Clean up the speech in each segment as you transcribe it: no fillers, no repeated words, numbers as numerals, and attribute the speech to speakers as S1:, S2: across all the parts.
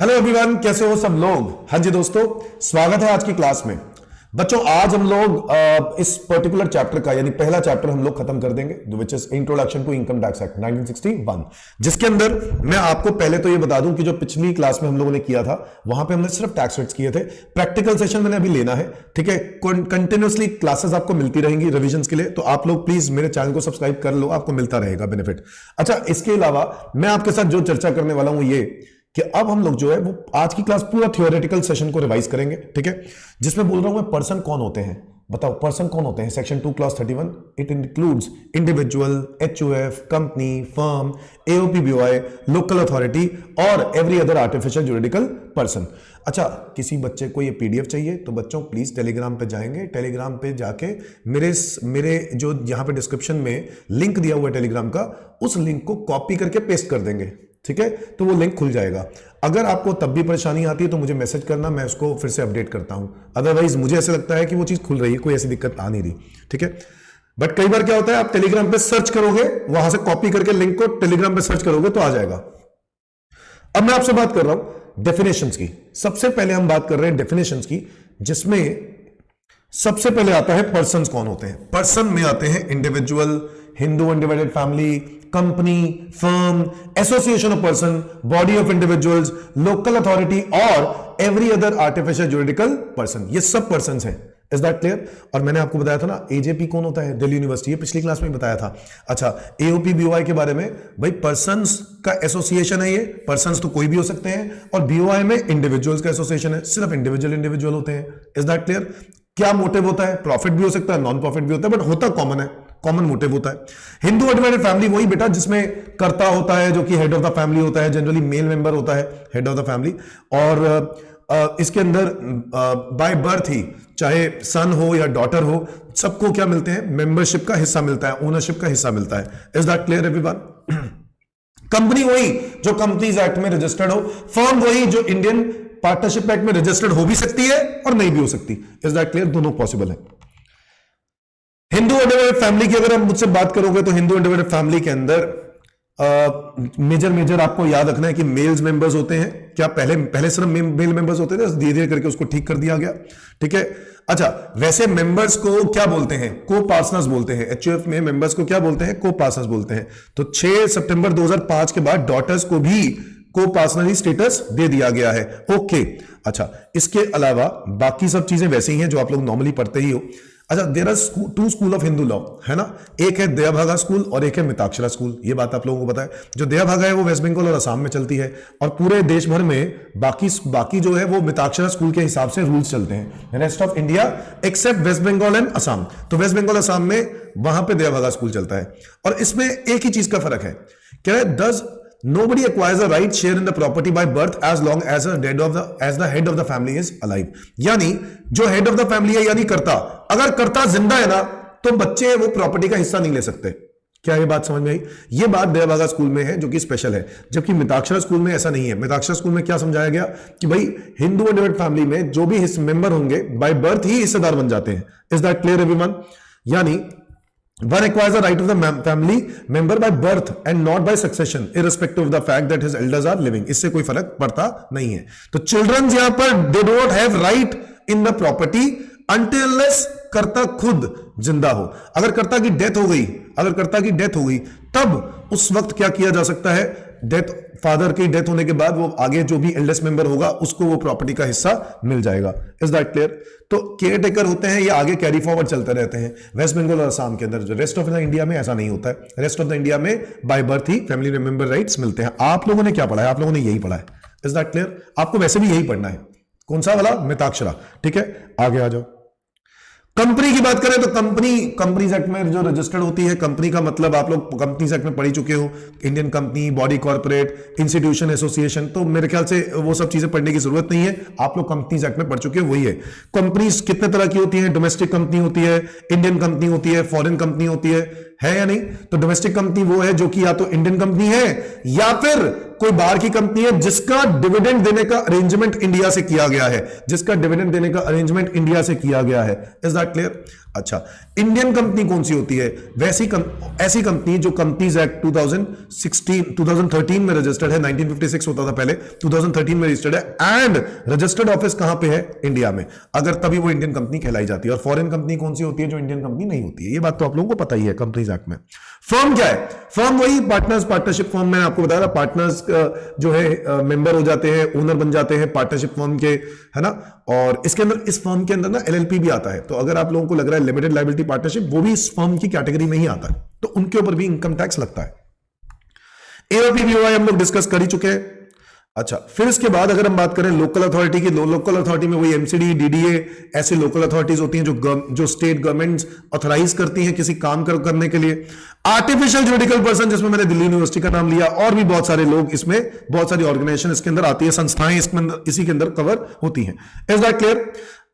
S1: Hello everyone, कैसे हो सब लोग। हाँ जी दोस्तों, स्वागत है आज की क्लास में। बच्चों आज हम लोग इस पर्टिकुलर चैप्टर का यानी पहला चैप्टर हम लोग खत्म कर देंगे, जो which is introduction to income tax act 1961, जिसके अंदर मैं आपको पहले तो ये बता दूं कि जो पिछली क्लास में हम लोगों ने किया था वहां पे हमने सिर्फ टैक्स रेट्स किए थे। प्रैक्टिकल सेशन मैंने अभी लेना है, ठीक है। कंटिन्यूअसली क्लासेस आपको मिलती रहेंगी रिविजन के लिए, तो आप लोग प्लीज मेरे चैनल को सब्सक्राइब कर लो, आपको मिलता रहेगा बेनिफिट। अच्छा, इसके अलावा मैं आपके साथ जो चर्चा करने वाला हूं ये कि अब हम लोग जो है वो आज की क्लास पूरा थियोरेटिकल सेशन को रिवाइज करेंगे, ठीक है। जिसमें बोल रहा हूं मैं पर्सन कौन होते हैं, बताओ पर्सन कौन होते हैं। Section 2 clause 31 it includes individual, HUF, company, firm, AOP, BOI, local authority और every other artificial juridical person. अच्छा, किसी बच्चे को ये पीडीएफ चाहिए तो बच्चों प्लीज टेलीग्राम पे जाएंगे, टेलीग्राम पे जाके मेरे जो यहां पे डिस्क्रिप्शन में लिंक दिया हुआ है टेलीग्राम का, उस लिंक को कॉपी करके पेस्ट कर देंगे, ठीक है। तो वो लिंक खुल जाएगा। अगर आपको तब भी परेशानी आती है तो मुझे मैसेज करना, मैं उसको फिर से अपडेट करता हूं। अदरवाइज मुझे ऐसा लगता है कि वो चीज खुल रही है, कोई ऐसी दिक्कत आ नहीं रही, ठीक है। बट कई बार क्या होता है, आप टेलीग्राम पे सर्च करोगे, वहां से कॉपी करके लिंक को टेलीग्राम पे सर्च करोगे तो आ जाएगा। अब मैं आपसे बात कर रहा हूं डेफिनेशंस की। सबसे पहले हम बात कर रहे हैं डेफिनेशंस की, जिसमें सबसे पहले आता है पर्सन्स कौन होते हैं। पर्सन में आते हैं individual, Hindu undivided family, company, firm, association of person, body of individuals, local authority और every other artificial juridical person. ये सब पर्सन हैं। Is that clear. और मैंने आपको बताया था ना एजेपी कौन होता है, दिल्ली यूनिवर्सिटी, ये पिछली क्लास में बताया था। अच्छा, एओपी बीओआई के बारे में, भाई पर्संस का एसोसिएशन है ये, पर्संस तो कोई भी हो सकते हैं, और बीओआई में इंडिविजुअल्स का एसोसिएशन है, सिर्फ इंडिविजुअल होते हैं। Is that clear. क्या मोटिव होता है, प्रॉफिट भी हो सकता है, नॉन प्रॉफिट भी होता है, बट होता कॉमन है, कॉमन मोटिव होता है। हिंदू अनडिवाइडेड फैमिली वही बेटा जिसमें कर्ता होता है, जो कि हेड ऑफ द फैमिली होता है, जनरली मेल मेंबर होता है हेड ऑफ द फैमिली। और इसके अंदर बाय बर्थ ही चाहे सन हो या डॉटर हो, सबको क्या मिलते हैं, मेंबरशिप का हिस्सा मिलता है, ओनरशिप का हिस्सा मिलता है। Is that clear everyone. Company वही जो कंपनीज एक्ट में रजिस्टर्ड हो, फर्म वही जो इंडियन पार्टनरशिप एक्ट में रजिस्टर्ड हो भी सकती है और नहीं भी हो सकती। Is that clear. दोनों पॉसिबल है। हिंदू अनडिवाइडेड फैमिली की अगर आप मुझसे बात करोगे तो हिंदू अनडिवाइडेड फैमिली के अंदर मेजर आपको याद रखना है कि मेल्स मेंबर्स होते हैं। क्या पहले सिर्फ मेल मेंबर्स होते थे, धीरे धीरे करके उसको ठीक कर दिया गया, ठीक है। अच्छा, वैसे मेंबर्स को क्या बोलते हैं, को पार्टनर्स बोलते हैं। एचयूएफ में मेंबर्स को क्या बोलते हैं, को पार्टनर्स बोलते हैं। तो 6 सितंबर 2005 के बाद डॉटर्स को भी को पार्टनरी स्टेटस दे दिया गया है। ओके, अच्छा, इसके अलावा बाकी सब चीजें वैसे ही हैं जो आप लोग नॉर्मली पढ़ते ही हो। अच्छा, there are 2 school of Hindu law, है ना। एक है दया भागा स्कूल और एक है मिताक्षरा स्कूल। ये बात आप लोगों को पता है। जो दया भागा है वो वेस्ट बंगाल और असम में चलती है, और पूरे देश भर में बाकी जो है वो मिताक्षरा स्कूल के हिसाब से रूल्स चलते हैं, rest of India except West Bengal and Assam. तो वेस्ट बंगाल असम में वहां पे दया भागा स्कूल चलता है। और इसमें एक ही चीज का फर्क है, क्या है, does nobody acquires a right share in the property by birth as long as the head of the family is alive। यानी जो हेड ऑफ द फैमिली है यानी कर्ता, अगर कर्ता जिंदा है ना तो बच्चे वो प्रॉपर्टी का हिस्सा नहीं ले सकते। क्या ये बात समझ में आई। ये बात दयाभागा स्कूल में है जो कि स्पेशल है, जबकि मिताक्षरा स्कूल में ऐसा नहीं है। मिताक्षरा स्कूल में क्या समझाया गया कि भाई हिंदू अनडिवाइडेड फैमिली में जो भी मेंबर होंगे बाय बर्थ ही हिस्सेदार बन जाते हैं। Is that clear everyone. यानी one acquires the right of the family member by birth and not by succession irrespective of the fact that his elders are living। इससे कोई फर्क पड़ता नहीं है। तो चिल्ड्रंस यहां पर they don't have right in the property until unless कर्ता खुद जिंदा हो। अगर कर्ता की डेथ हो गई तब उस वक्त क्या किया जा सकता है, फादर की डेथ होने के बाद वो आगे जो भी एल्डेस्ट मेंबर होगा उसको वो प्रॉपर्टी का हिस्सा मिल जाएगा। Is that clear. तो केयर टेकर होते हैं, ये आगे कैरी फॉरवर्ड चलते रहते हैं। वेस्ट बंगाल और असम के अंदर, जो रेस्ट ऑफ द इंडिया में ऐसा नहीं होता है। रेस्ट ऑफ द इंडिया में by birth he family member rights मिलते हैं। आप लोगों ने क्या पढ़ा है, आप लोगों ने यही पढ़ा है। Is that clear. आपको वैसे भी यही पढ़ना है। कौन सा वाला, मिताक्षरा, ठीक है। आगे आ जाओ। कंपनी की बात करें तो कंपनीज एक्ट में जो रजिस्टर्ड होती है, कंपनी का मतलब आप लोग कंपनीज एक्ट में पढ़ चुके हो, Indian company, body corporate, institution, association. तो मेरे ख्याल से वो सब चीजें पढ़ने की जरूरत नहीं है, आप लोग कंपनीज एक्ट में पढ़ चुके हो। वही है। कंपनीज कितने तरह की होती है, डोमेस्टिक कंपनी होती है, इंडियन कंपनी होती है, फॉरेन कंपनी होती है, है या नहीं? तो डोमेस्टिक कंपनी वो है जो कि या तो इंडियन कंपनी है या फिर कोई बाहर की कंपनी है जिसका डिविडेंड देने का अरेंजमेंट इंडिया से किया गया है, जिसका डिविडेंड देने का अरेंजमेंट इंडिया से किया गया है। Is that clear? अच्छा, इंडियन कंपनी कौन सी होती है? ऐसी कंपनी जो कंपनीज एक्ट 2013 में रजिस्टर्ड है, 1956 होता था पहले, 2013 में रजिस्टर्ड है एंड रजिस्टर्ड ऑफिस कहां पे है? इंडिया में। अगर तभी वो इंडियन कंपनी कहलाई जाती है। और फॉरेन कंपनी कौन सी होती है? जो इंडियन कंपनी नहीं होती है। ये बात तो आप लोगों को पता ही है कंपनीज एक्ट में। फर्म क्या है? फर्म वही पार्टनर्स, पार्टनरशिप फर्म मैंने आपको बताया, पार्टनर्स जो है मेंबर हो जाते हैं, ओनर बन जाते हैं पार्टनरशिप फर्म के, है ना। और इसके अंदर, इस फर्म के अंदर ना एलएलपी भी आता है। तो अगर आप लोगों को लग रहा है लिमिटेड लायबिलिटी पार्टनरशिप, वो भी इस फर्म की कैटेगरी में ही आता है, तो उनके ऊपर भी इनकम टैक्स लगता है। एओपीबीओआई हम लोग डिस्कस कर ही चुके हैं। अच्छा, फिर इसके बाद अगर हम बात करें लोकल अथॉरिटी की, लोकल अथॉरिटी में वही एमसीडी, डीडीए, ऐसी लोकल अथॉरिटीज होती हैं जो स्टेट गवर्नमेंट्स ऑथराइज करती हैं किसी काम करने के लिए। आर्टिफिशियल जुरिडिकल पर्सन, जिसमें मैंने दिल्ली यूनिवर्सिटी का नाम लिया, और भी बहुत सारे लोग इसमें, बहुत सारी ऑर्गेनाइजेशन इसके अंदर आती है, संस्थाएं इसी के अंदर कवर होती हैं। Is that clear?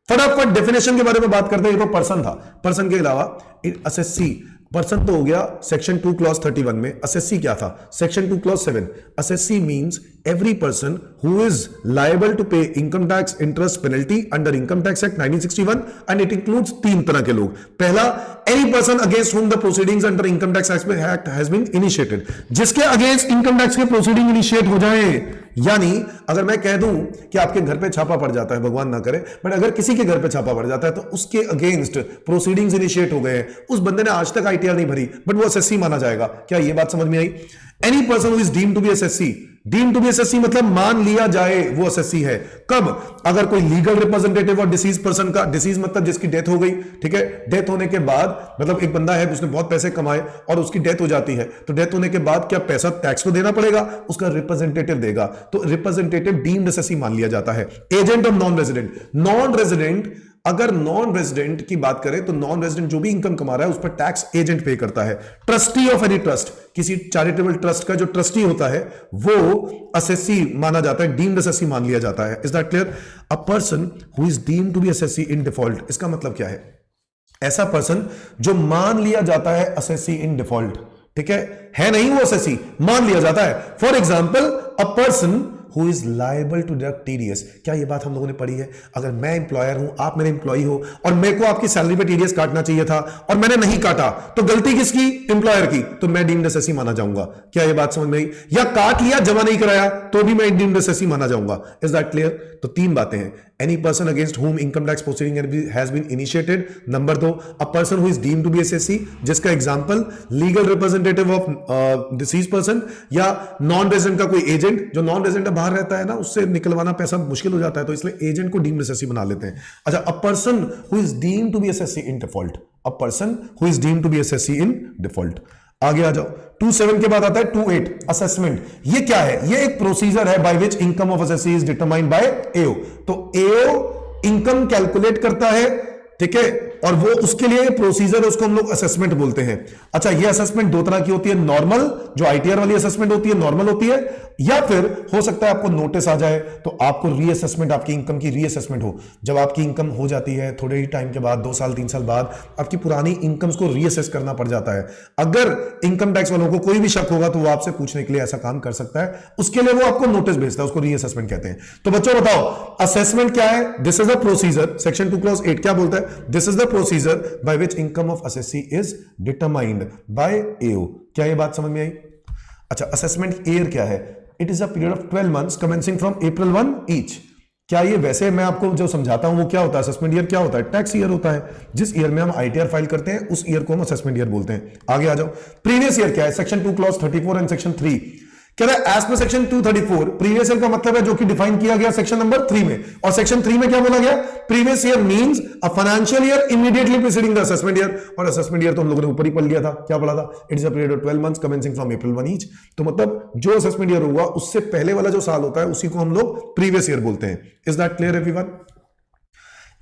S1: फटाफट डेफिनेशन के बारे में बात करते हैं। ये तो पर्सन था, पर्सन के अलावा असेसी, पर्सन तो हो गया सेक्शन 2 क्लॉज 31 में। असेसी क्या था? Section 2 clause 7। Assessee means every person who is liable to pay income tax, interest, penalty under income tax act 1961 and it includes 3 तरह के लोग। पहला, any person against whom the proceedings under income tax act has been initiated, जिसके against income tax के proceeding initiate हो जाए। यानी अगर मैं कह दूं कि आपके घर पे छापा पड़ जाता है, भगवान ना करे, बट अगर किसी के घर पे छापा पड़ जाता है तो उसके अगेंस्ट प्रोसीडिंग्स इनिशिएट हो गए हैं, उस बंदे ने आज तक आईटीआर नहीं भरी, बट वो एसएससी माना जाएगा। क्या ये बात समझ में आई? Any person who is deemed to be assessee, deemed to be assessee मतलब मान लिया जाए वो एसएससी है। कब? अगर कोई लीगल रिप्रेजेंटेटिव और डिसीज पर्सन का, डिसीज मतलब जिसकी डेथ हो गई, ठीक है, डेथ होने के बाद, मतलब एक बंदा है उसने बहुत पैसे कमाए और उसकी डेथ हो जाती है, तो डेथ होने के बाद क्या पैसा टैक्स को देना पड़ेगा? उसका रिप्रेजेंटेटिव देगा, तो रिप्रेजेंटेटिव डीम्ड एसएससी मान लिया जाता है। Agent of non resident, non resident, अगर नॉन रेजिडेंट की बात करें तो नॉन रेजिडेंट जो भी इनकम कमा रहा है उस पर टैक्स एजेंट पे करता है। ट्रस्टी ऑफ एनी ट्रस्ट, किसी चैरिटेबल ट्रस्ट का जो ट्रस्टी होता है वो असेसी माना जाता है, डीम्ड असेसी मान लिया जाता है। Is that clear? A person who is deemed to be assessee in default, इसका मतलब क्या है? ऐसा पर्सन जो मान लिया जाता है असेसी इन डिफॉल्ट, ठीक है नहीं वो असेसी, मान लिया जाता है। For example, a person who is liable to deduct TDS। क्या ये बात हम लोगों ने पढ़ी है? अगर मैं एम्प्लॉयर हूं, आप मेरे एम्प्लॉई हो, और मेरे को आपकी सैलरी पे TDS काटना चाहिए था और मैंने नहीं काटा, तो गलती किसकी? एम्प्लॉयर की, तो मैं डीम्ड एसएससी माना जाऊंगा। क्या ये बात समझ में आई? या काट लिया, जमा नहीं कराया, तो भी मैं डीम्ड एसएससी माना जाऊंगा। Is that clear? तो 3 बातें हैं। Any person against whom income tax proceeding has been initiated। Number 2, a person who is deemed to be SSC, जिसका example legal representative of disease person या नॉन रेजिडेंट का कोई agent, जो non resident बाहर रहता है ना, उससे निकलवाना पैसा मुश्किल हो जाता है, तो इसलिए एजेंट को डीम्ड एसएससी बना लेते हैं। अच्छा, a person who is deemed to be assessee in default, a person who is deemed to be assessee in default. आगे आ जाओ, 27 के बाद आता है 28 असेसमेंट। ये क्या है? ये एक प्रोसीजर है by which income of assessee is determined by AO. तो एओ इनकम कैलकुलेट करता है, ठीक है, और वो उसके लिए प्रोसीजर, उसको हम लोग असेसमेंट बोलते हैं। अच्छा, ये असेसमेंट 2 तरह की होती है, नॉर्मल, जो आईटीआर वाली असेसमेंट होती है, नॉर्मल होती है, या फिर हो सकता है आपको नोटिस आ जाए तो आपको रीअसेसमेंट, आपकी इनकम की रीअसेसमेंट हो। जब आपकी इनकम हो जाती है थोड़े ही टाइम के बाद, 2 साल 3 साल बाद, आपकी पुरानी इनकम्स को रीअसेस करना पड़ जाता है। अगर इनकम टैक्स वालों को कोई भी शक होगा तो वो आपसे पूछने के लिए ऐसा काम कर सकता है, उसके लिए वो आपको नोटिस भेजता है, उसको रीअसेसमेंट कहते हैं। तो बच्चों बताओ, असेसमेंट क्या है? This is the procedure, section 2 clause 8 क्या बोलता है? This is the procedure by which income of assessee is determined by AO। क्या ये बात समझ में आई? अच्छा, असेसमेंट ईयर क्या है? It is a period of 12 months commencing from April 1 each। क्या ये वैसे मैं आपको जो समझाता हूं वो क्या होता है? असेसमेंट ईयर क्या होता है? टैक्स ईयर होता है। जिस ईयर में हम आईटीआर फाइल करते हैं उस ईयर को हम असेसमेंट ईयर बोलते हैं। आगे आ जाओ, प्रीवियस ईयर क्या है? सेक्शन 2 क्लॉज 34 एंड सेक्शन 3 कह रहा है as per section 234 previous year का मतलब है जो कि डिफाइन किया गया सेक्शन नंबर 3 में, और सेक्शन 3 में क्या बोला गया? Previous year means a financial year immediately preceding the assessment year. और असेसमेंट ईयर तो हम लोगों ने ऊपर ही पढ़ लिया था, क्या पढ़ा था? It is a period of 12 months commencing from April 1 each। तो मतलब जो असेसमेंट ईयर हुआ उससे पहले वाला जो साल होता है उसी को हम लोग प्रीवियस ईयर बोलते हैं। Is that clear everyone?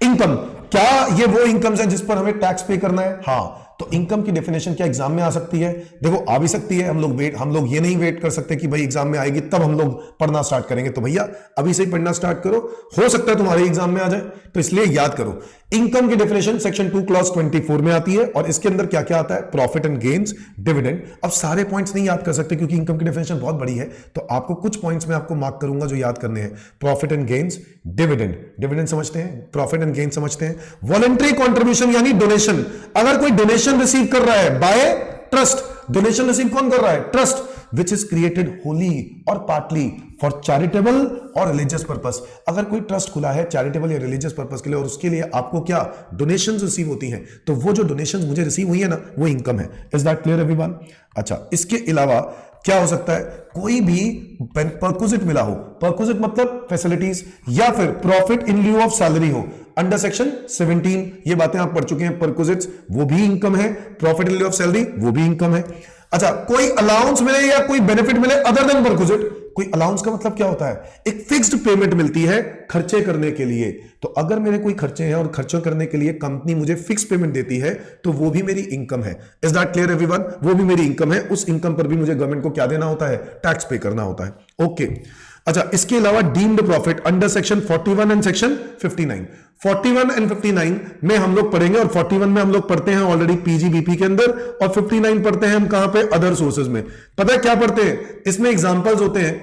S1: Income, क्या ये वो इनकम्स हैं जिस पर हमें टैक्स पे करना है? हाँ। तो इनकम की डेफिनेशन क्या एग्जाम में आ सकती है? देखो आ भी सकती है, हम लोग ये नहीं वेट कर सकते कि भाई एग्जाम में आएगी तब हम लोग पढ़ना स्टार्ट करेंगे। तो भैया अभी से ही पढ़ना स्टार्ट करो, हो सकता है तुम्हारे एग्जाम में आ जाए, तो इसलिए याद करो इनकम की डेफिनेशन सेक्शन 2 क्लॉज 24 में आती है और इसके अंदर क्या क्या आता है? Profit and gains, dividend. अब सारे पॉइंट्स नहीं याद कर सकते क्योंकि इनकम की डेफिनेशन बहुत बड़ी है, तो आपको कुछ पॉइंट्स में आपको मार्क करूंगा जो याद करने हैं। Profit and gains, dividend, dividend समझते हैं, प्रॉफिट एंड गेन्स समझते हैं, वॉलंटरी कॉन्ट्रीब्यूशन यानी डोनेशन। अगर कोई डोनेशन रिसीव कर रहा है बाय ट्रस्ट, डोनेशन रिसीव कौन कर रहा है? Trust, which is created Holi और पार्टली फॉर चैरिटेबल और रिलीजियस पर्पस। अगर कोई ट्रस्ट खुला है चैरिटेबल या रिलीजियस पर्पस के लिए और उसके लिए आपको क्या डोनेशंस रिसीव होती हैं, तो वो जो डोनेशंस मुझे रिसीव हुई है ना, वो इनकम है। Is that clear everyone? अच्छा, इसके अलावा क्या हो सकता है? कोई भी परक्विजिट मिला हो, परक्विजिट मतलब फैसिलिटीज, या फिर profit in lieu of salary हो अंडर सेक्शन 17, ये बातें आप पढ़ चुके हैं। परक्विजिट्स वो भी इनकम है, profit in lieu of salary वो भी इनकम है। अच्छा, कोई अलाउंस मिले या कोई बेनिफिट मिले अदर देन परक्विजिट। कोई अलाउंस का मतलब क्या होता है? एक फिक्स्ड पेमेंट मिलती है खर्चे करने के लिए। तो अगर मेरे कोई खर्चे हैं और खर्चों करने के लिए कंपनी मुझे फिक्स पेमेंट देती है तो वो भी मेरी इनकम है। Is that clear everyone? वो भी मेरी इनकम है। उस इनकम पर भी मुझे गवर्नमेंट को क्या देना होता है? टैक्स पे करना होता है। ओके। अच्छा, इसके अलावा deemed profit under section 41 and section 59। 41 and 59 में हम लोग पढ़ेंगे और 41 में हम लोग पढ़ते हैं ऑलरेडी पीजीबीपी के अंदर, और 59 पढ़ते हैं हम कहां पे? अदर सोर्सेज में। पता है क्या पढ़ते हैं? इसमें एग्जांपल्स होते हैं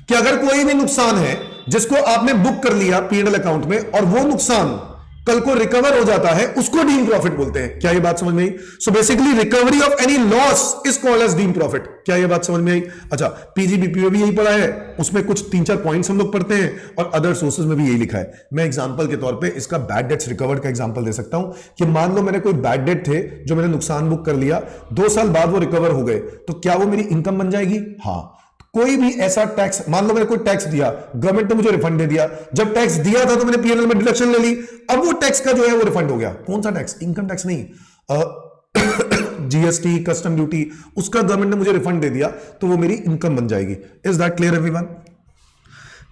S1: कि अगर कोई भी नुकसान है जिसको आपने बुक कर लिया पीएनएल अकाउंट में और वो नुकसान कल को रिकवर हो जाता है, उसको डीम प्रॉफिट बोलते हैं। क्या ये बात समझ में आई? So basically recovery of any loss is called as deem profit. क्या ये बात समझ में आई? अच्छा, पीजीबीपी में भी यही पढ़ा है, उसमें कुछ 3-4 पॉइंट्स हम लोग पढ़ते हैं और अदर सोर्सेज में भी यही लिखा है। मैं एग्जांपल के तौर पे इसका बैड डेट्स रिकवर्ड का एग्जांपल दे सकता हूं कि मान लो मैंने कोई बैड डेट थे जो मैंने नुकसान बुक कर लिया, 2 साल बाद वो रिकवर हो गए, तो क्या वो मेरी इनकम बन जाएगी? हाँ। कोई भी ऐसा टैक्स, मान लो मैंने कोई टैक्स दिया, गवर्नमेंट ने मुझे रिफंड दे दिया, जब टैक्स दिया था तो मैंने पीएनएल में डिडक्शन ले ली, अब वो टैक्स का जो है वो रिफंड हो गया। कौन सा टैक्स? इनकम टैक्स नहीं, जीएसटी, कस्टम ड्यूटी, उसका गवर्नमेंट ने मुझे रिफंड दे दिया तो वो मेरी इनकम बन जाएगी। Is that clear everyone?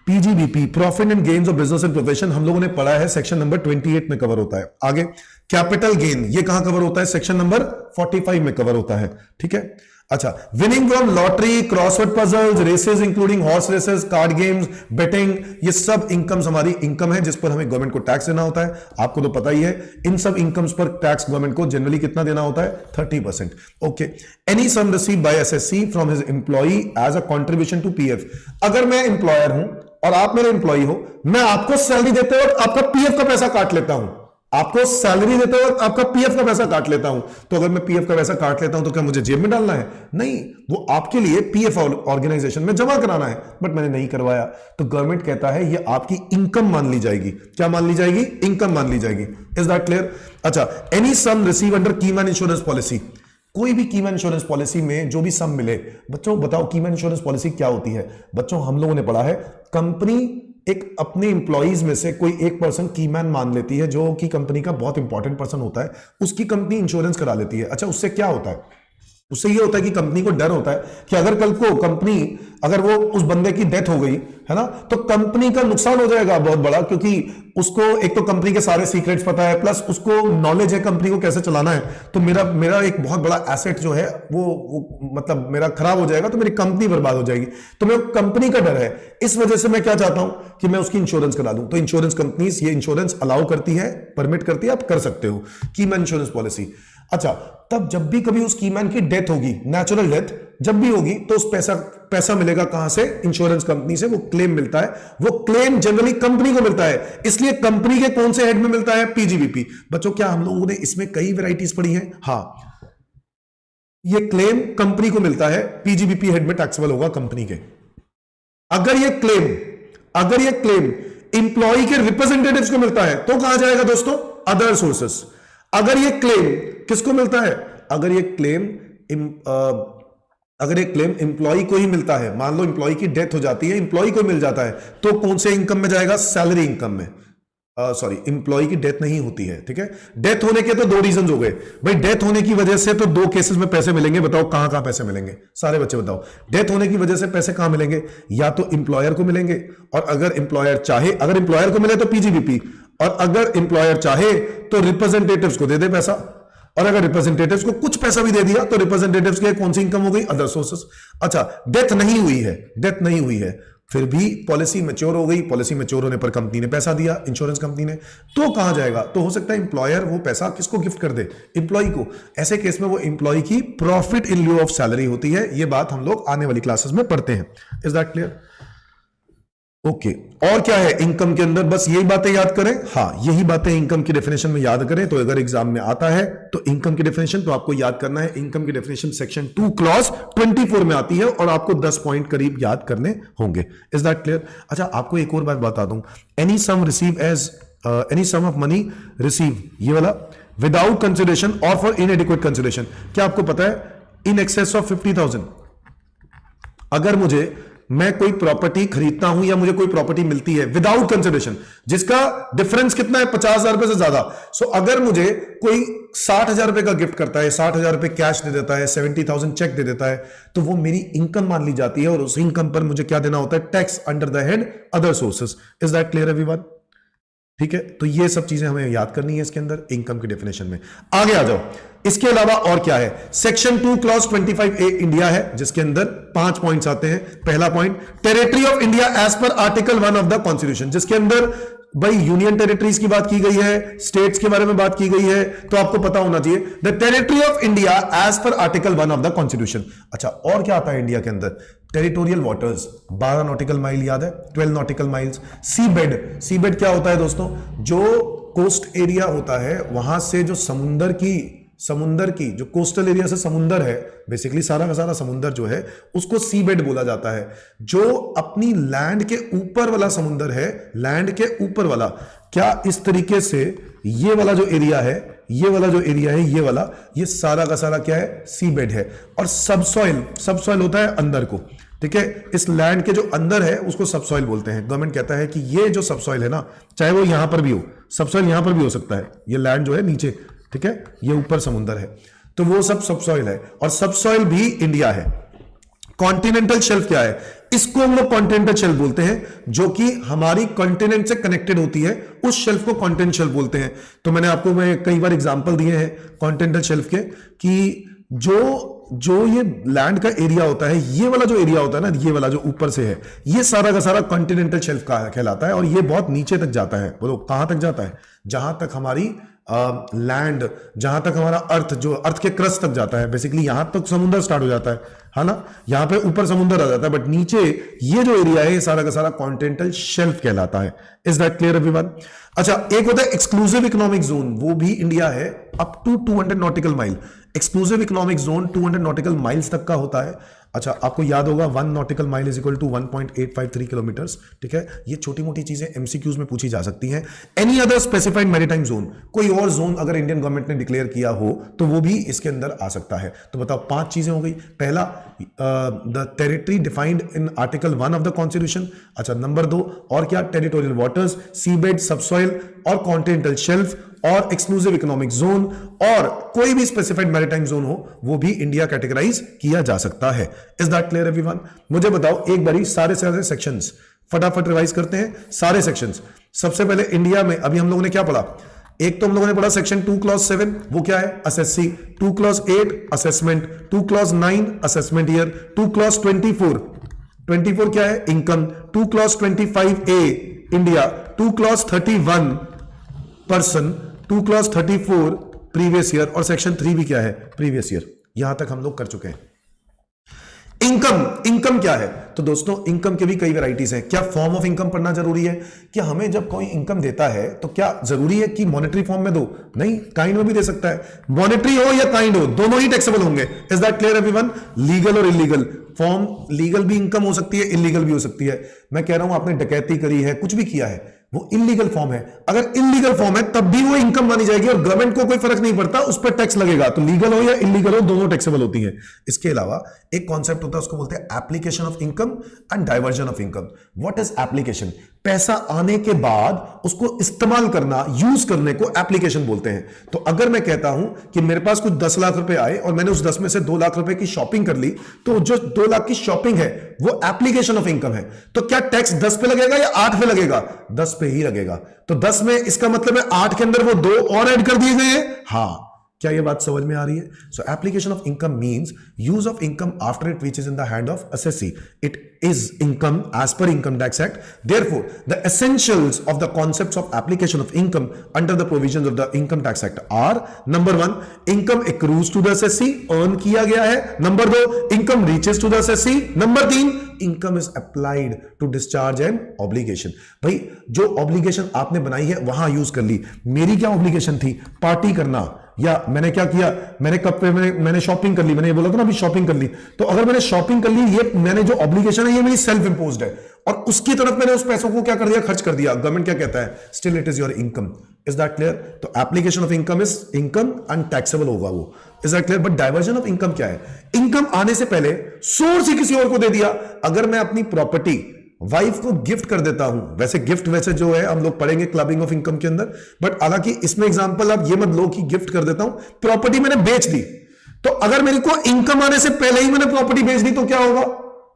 S1: PGBP, profit and gains of business and profession, हम लोगों ने पढ़ा है, सेक्शन नंबर 28 में कवर होता है। आगे कैपिटल गेन, ये कहां कवर होता है? सेक्शन नंबर 45 में कवर होता है। ठीक है। अच्छा, winning from lottery, crossword puzzles, races including horse races, card games, betting, ये सब इनकम्स हमारी इनकम है जिस पर हमें गवर्नमेंट को टैक्स देना होता है। आपको तो पता ही है, इन सब इनकम्स पर टैक्स गवर्नमेंट को जनरली कितना देना होता है? 30%। Okay. Any sum receive by assessee from his employee as a contribution to PF. अगर मैं एम्प्लॉयर हूं और आप मेरे एम्प्लॉई हो, मैं आपको सैलरी देते वक्त आपका पीएफ का पैसा काट लेता हूं, आपको सैलरी देते वक्त आपका पीएफ का पैसा काट लेता हूं, तो अगर मैं पीएफ का पैसा काट लेता हूं तो क्या मुझे जेब में डालना है? नहीं, वो आपके लिए पीएफ ऑर्गेनाइजेशन में जमा कराना है, बट मैंने नहीं करवाया, तो गवर्नमेंट कहता है ये आपकी इनकम मान ली जाएगी। क्या मान ली जाएगी? इनकम मान ली जाएगी। Is that clear? अच्छा, any sum receive under keyman insurance policy, कोई भी कीमैन इंश्योरेंस पॉलिसी में जो भी सम मिले, बच्चों बताओ कीमैन इंश्योरेंस पॉलिसी क्या होती है? बच्चों हम लोगों ने पढ़ा है, कंपनी एक अपने इंप्लॉइज में से कोई एक पर्सन कीमैन मान लेती है जो कि कंपनी का बहुत इंपॉर्टेंट पर्सन होता है, उसकी कंपनी इंश्योरेंस करा लेती है। अच्छा, उससे क्या होता है? उससे ये होता है कि कंपनी को डर होता है कि अगर कल को कंपनी, अगर वो उस बंदे की डेथ हो गई है ना, तो कंपनी का नुकसान हो जाएगा बहुत बड़ा, क्योंकि उसको एक तो कंपनी के सारे सीक्रेट्स पता है, प्लस उसको नॉलेज है कंपनी को कैसे चलाना है, तो मेरा एक बहुत बड़ा एसेट जो है वो मतलब मेरा खराब हो जाएगा, तो मेरी कंपनी बर्बाद हो जाएगी। तो मैं कंपनी का डर है, इस वजह से मैं क्या चाहता हूं कि मैं उसकी इंश्योरेंस करा दूं। तो इंश्योरेंस कंपनीज ये इंश्योरेंस अलाउ करती है, परमिट करती है, आप कर सकते हो कीमैन इंश्योरेंस पॉलिसी। अच्छा, तब जब भी कभी उस कीमैन की डेथ होगी, नेचुरल डेथ जब भी होगी, तो उस पैसा मिलेगा कहां से? इंश्योरेंस कंपनी से। वो क्लेम मिलता है, वो क्लेम जनरली कंपनी को मिलता है, इसलिए कंपनी के कौन से हेड में मिलता है? पीजीबीपी। बच्चों क्या हम लोगों ने इसमें कई वैरायटीज पढ़ी हैं? हाँ, ये क्लेम कंपनी को मिलता है, पीजीबीपी हेड में टैक्सेबल होगा कंपनी के। अगर ये क्लेम इंप्लॉई के रिप्रेजेंटेटिव्स को मिलता है तो कहां जाएगा दोस्तों? Other sources. अगर ये क्लेम किसको मिलता है? अगर ये क्लेम इंप्लॉई को ही मिलता है, मान लो इंप्लॉई की डेथ हो जाती है, इंप्लॉई को मिल जाता है, तो कौन से इनकम में जाएगा? सैलरी इनकम में। सॉरी, इंप्लॉई की डेथ नहीं होती है। ठीक है, डेथ होने के तो 2 रीजन हो गए भाई। डेथ होने की वजह से तो 2 केसेस में पैसे मिलेंगे। बताओ कहां कहां पैसे मिलेंगे? सारे बच्चे बताओ, डेथ होने की वजह से पैसे कहां मिलेंगे? या तो इंप्लॉयर को मिलेंगे, और अगर इंप्लॉयर चाहे, अगर इंप्लॉयर को मिले तो पीजीबीपी, और अगर इंप्लॉयर चाहे तो रिप्रेजेंटेटिव्स को दे दे पैसा। और अगर रिप्रेजेंटेटिव्स को कुछ पैसा भी दे दिया तो रिप्रेजेंटेटिव्स की कौन सी इनकम हो गई, अदर सोर्सेस। अच्छा, डेथ नहीं हुई है, डेथ नहीं हुई है, फिर भी पॉलिसी मैच्योर हो गई, पॉलिसी मैच्योर होने पर कंपनी ने पैसा दिया, इंश्योरेंस कंपनी ने, तो कहां जाएगा, तो हो सकता है इंप्लॉयर वो पैसा किसको गिफ्ट कर दे, इंप्लॉय को। ऐसे केस में वो इंप्लॉय की प्रॉफिट इन लिeu ऑफ सैलरी होती है। ये बात हम लोग आने वाली क्लासेस में पढ़ते हैं। Is that clear? ओके और क्या है इनकम के अंदर, बस यही बातें याद करें। हाँ, यही बातें इनकम की डेफिनेशन में याद करें। तो अगर एग्जाम में आता है तो इनकम की डेफिनेशन, तो आपको याद करना है इनकम की डेफिनेशन सेक्शन 2 क्लॉज 24 में आती है और आपको 10 पॉइंट करीब याद करने होंगे। Is that clear? अच्छा, आपको एक और बात बता दूं, any sum receive as any sum of money receive, ये वाला विदाउट कंसिडरेशन और फॉर इनएडिक्वेट कंसिडरेशन, क्या आपको पता है इन एक्सेस ऑफ 50,000, अगर मुझे मैं कोई प्रॉपर्टी खरीदता हूं या मुझे कोई प्रॉपर्टी मिलती है विदाउट कंसिडरेशन, जिसका डिफरेंस कितना है 50,000 रुपए से ज्यादा, सो अगर मुझे कोई 60,000 रुपए का गिफ्ट करता है, 60,000 रुपए कैश दे देता है, 70,000 चेक दे देता है, तो वो मेरी इनकम मान ली जाती है और उस इनकम पर मुझे क्या देना होता है, tax under the head other sources. Is that clear everyone? ठीक है, तो ये सब चीजें हमें याद करनी है इसके अंदर इनकम की डेफिनेशन में। आगे आ जाओ, इसके अलावा और क्या है, सेक्शन 2 क्लॉज 25A इंडिया है, जिसके अंदर 5 पॉइंट्स आते हैं। पहला point, territory of India as per article 1 of the constitution, जिसके अंदर भाई यूनियन टेरिटरीज की बात की गई है, स्टेट्स के बारे में बात की गई है, तो आपको पता होना चाहिए the territory of India as per article 1 of the constitution. अच्छा, और क्या आता है इंडिया के अंदर, टेरिटोरियल वाटर्स 12 नॉटिकल माइल, याद है 12 नॉटिकल माइल्स। सी बेड, सी बेड क्या होता है दोस्तों, जो कोस्ट एरिया होता है वहां से जो समुंदर की जो कोस्टल एरिया से समुंदर है, बेसिकली सारा का सारा समुंदर जो है उसको सी बेड बोला जाता है। जो अपनी लैंड के ऊपर वाला समुंदर है, लैंड के ऊपर वाला, क्या इस तरीके से ये वाला जो एरिया है, ये वाला जो एरिया है, ये वाला, ये सारा का सारा क्या है, सी बेड है। और सबसॉइल होता है अंदर को, ठीक है, इस लैंड के जो अंदर है उसको सबसॉइल बोलते हैं। गवर्नमेंट कहता है कि ये जो सबसॉइल है ना, चाहे वो यहां पर भी हो, सबसॉइल यहां पर भी हो सकता है, ये लैंड जो है नीचे, ठीक है, ये ऊपर समुंदर है, तो वो सब सबसॉइल है और सबसॉइल भी इंडिया है। कॉन्टिनेंटल शेल्फ क्या है, इसको हम लोग कॉन्टिनेंटल शेल्फ बोलते हैं, जो कि हमारी कॉन्टिनेंट से कनेक्टेड होती है, उस शेल्फ को कॉन्टिनेंटल शेल्फ बोलते हैं। तो मैंने आपको कई बार एग्जांपल दिए हैं कॉन्टिनेंटल शेल्फ के, कि जो ये लैंड का एरिया होता है, ये वाला जो एरिया होता है ना, ये वाला जो ऊपर से है, ये सारा का सारा कॉन्टिनेंटल शेल्फ का कहलाता है और ये बहुत नीचे तक जाता है। बोलो कहां तक जाता है, जहां तक हमारी लैंड, जहां तक हमारा अर्थ, जो अर्थ के क्रस्ट तक जाता है, बेसिकली यहां तक समुद्र स्टार्ट हो जाता है ना, यहां पे ऊपर समुद्र आ जाता है, बट नीचे ये जो एरिया है, ये सारा का सारा कॉन्टिनेंटल शेल्फ कहलाता है। Is that clear everyone? अच्छा, एक होता है एक्सक्लूसिव इकोनॉमिक जोन, वो भी इंडिया है, up to 200 nautical mile. Exclusive economic zone 200 nautical miles तक का होता है। अच्छा, आपको याद होगा 1 nautical mile is equal to 1.853 kilometres, ठीक है, ये छोटी मोटी चीजें एमसीक्यूज में पूछी जा सकती हैं। Any other specified maritime zone, कोई और जोन अगर इंडियन गवर्नमेंट ने डिक्लेयर किया हो तो वो भी इसके अंदर आ सकता है। तो बताओ 5 चीजें हो गई। पहला, the territory defined in article 1 of the constitution. अच्छा, नंबर 2 और क्या, टेरिटोरियल वाटर्स, सी बेड, सबसॉइल और कॉन्टिनेंटल शेल्फ और एक्सक्लूसिव इकोनॉमिक जोन, और कोई भी स्पेसिफाइड मैरीटाइम जोन हो वो भी इंडिया कैटेगराइज किया जा सकता है। Is that clear everyone? मुझे बताओ एक बारी सारे सेक्शंस फटाफट रिवाइज करते हैं, सारे सेक्शंस। सबसे पहले इंडिया में अभी हम लोगों ने क्या पढ़ा, एक तो हम लोगों ने पढ़ा सेक्शन 2 क्लॉज 7, वो क्या है, assessee. 2 clause 8 assessment, 2 clause 9 assessment year, 2 clause 24 क्या है, income, 2 clause 25A India, 2 clause 31 person, 2 clause 34 previous year, और सेक्शन 3 भी क्या है, प्रीवियस ईयर। यहां तक हम लोग कर चुके हैं। इनकम क्या है, तो दोस्तों इनकम के भी कई वैरायटीज हैं। क्या फॉर्म ऑफ इनकम पढ़ना जरूरी है, क्या हमें जब कोई इनकम देता है तो क्या जरूरी है कि मॉनेटरी फॉर्म में दो, नहीं, काइंड में भी दे सकता है। मॉनेटरी हो या काइंड हो, दोनों ही टैक्सेबल होंगे। Is that clear everyone? Legal और इलीगल फॉर्म, लीगल भी इनकम हो सकती है, इलीगल भी हो सकती है। मैं कह रहा हूं आपने डकैती करी है, कुछ भी किया है, वो इलीगल फॉर्म है। अगर इलीगल फॉर्म है तब भी वो इनकम मानी जाएगी और गवर्नमेंट को कोई फर्क नहीं पड़ता, उस पर टैक्स लगेगा। तो लीगल हो या इलीगल हो, दोनों टैक्सेबल होती है। इसके अलावा एक कॉन्सेप्ट होता है, उसको बोलते हैं application of income and diversion of income. What is application? पैसा आने के बाद उसको इस्तेमाल करना, यूज करने को एप्लीकेशन बोलते हैं। तो अगर मैं कहता हूं कि मेरे पास कुछ 10 लाख रुपए आए और मैंने उस 10 में से 2 लाख रुपए की शॉपिंग कर ली, तो जो 2 लाख की शॉपिंग है वो एप्लीकेशन ऑफ इनकम है। तो क्या टैक्स 10 पे लगेगा या 8 पे लगेगा? 10 पे ही लगेगा। तो 10 में इसका मतलब है 8 के अंदर वो 2 और ऐड कर दिए गए हैं, हाँ, क्या ये बात समझ में आ रही है? सो application of income means use of income after it reaches in the hand of assessee. It is income as per Income Tax Act. Therefore, the essentials of the concepts of application of income under the provisions of the Income Tax Act are: number 1, income accrues to the assessee, earn किया गया है. number 2, income reaches to the assessee. number 3, income is applied to discharge an obligation. भाई जो obligation आपने बनाई है वहां use कर ली. मेरी क्या obligation थी? पार्टी करना. या मैंने क्या किया, मैंने कब पे मैंने शॉपिंग कर ली, मैंने ये बोला था ना अभी शॉपिंग कर ली. तो अगर मैंने शॉपिंग कर ली, ये मैंने जो ऑब्लिगेशन है ये मेरी सेल्फ इंपोज्ड है और उसकी तरफ मैंने उस पैसों को क्या कर दिया, खर्च कर दिया. गवर्नमेंट क्या कहता है? Still it is your income. Is that clear? तो application of income is income untaxable होगा वो. Is that clear? But diversion of income क्या है? इनकम आने से पहले सोर्स ही किसी और को दे दिया. अगर मैं अपनी प्रॉपर्टी वाइफ को गिफ्ट कर देता हूं, वैसे गिफ्ट वैसे जो है हम लोग पढ़ेंगे क्लबिंग ऑफ इनकम के अंदर, बट हालांकि इसमें एग्जांपल आप ये मत लो कि गिफ्ट कर देता हूं, प्रॉपर्टी मैंने बेच दी. तो अगर मेरे को इनकम आने से पहले ही मैंने प्रॉपर्टी बेच दी तो क्या होगा?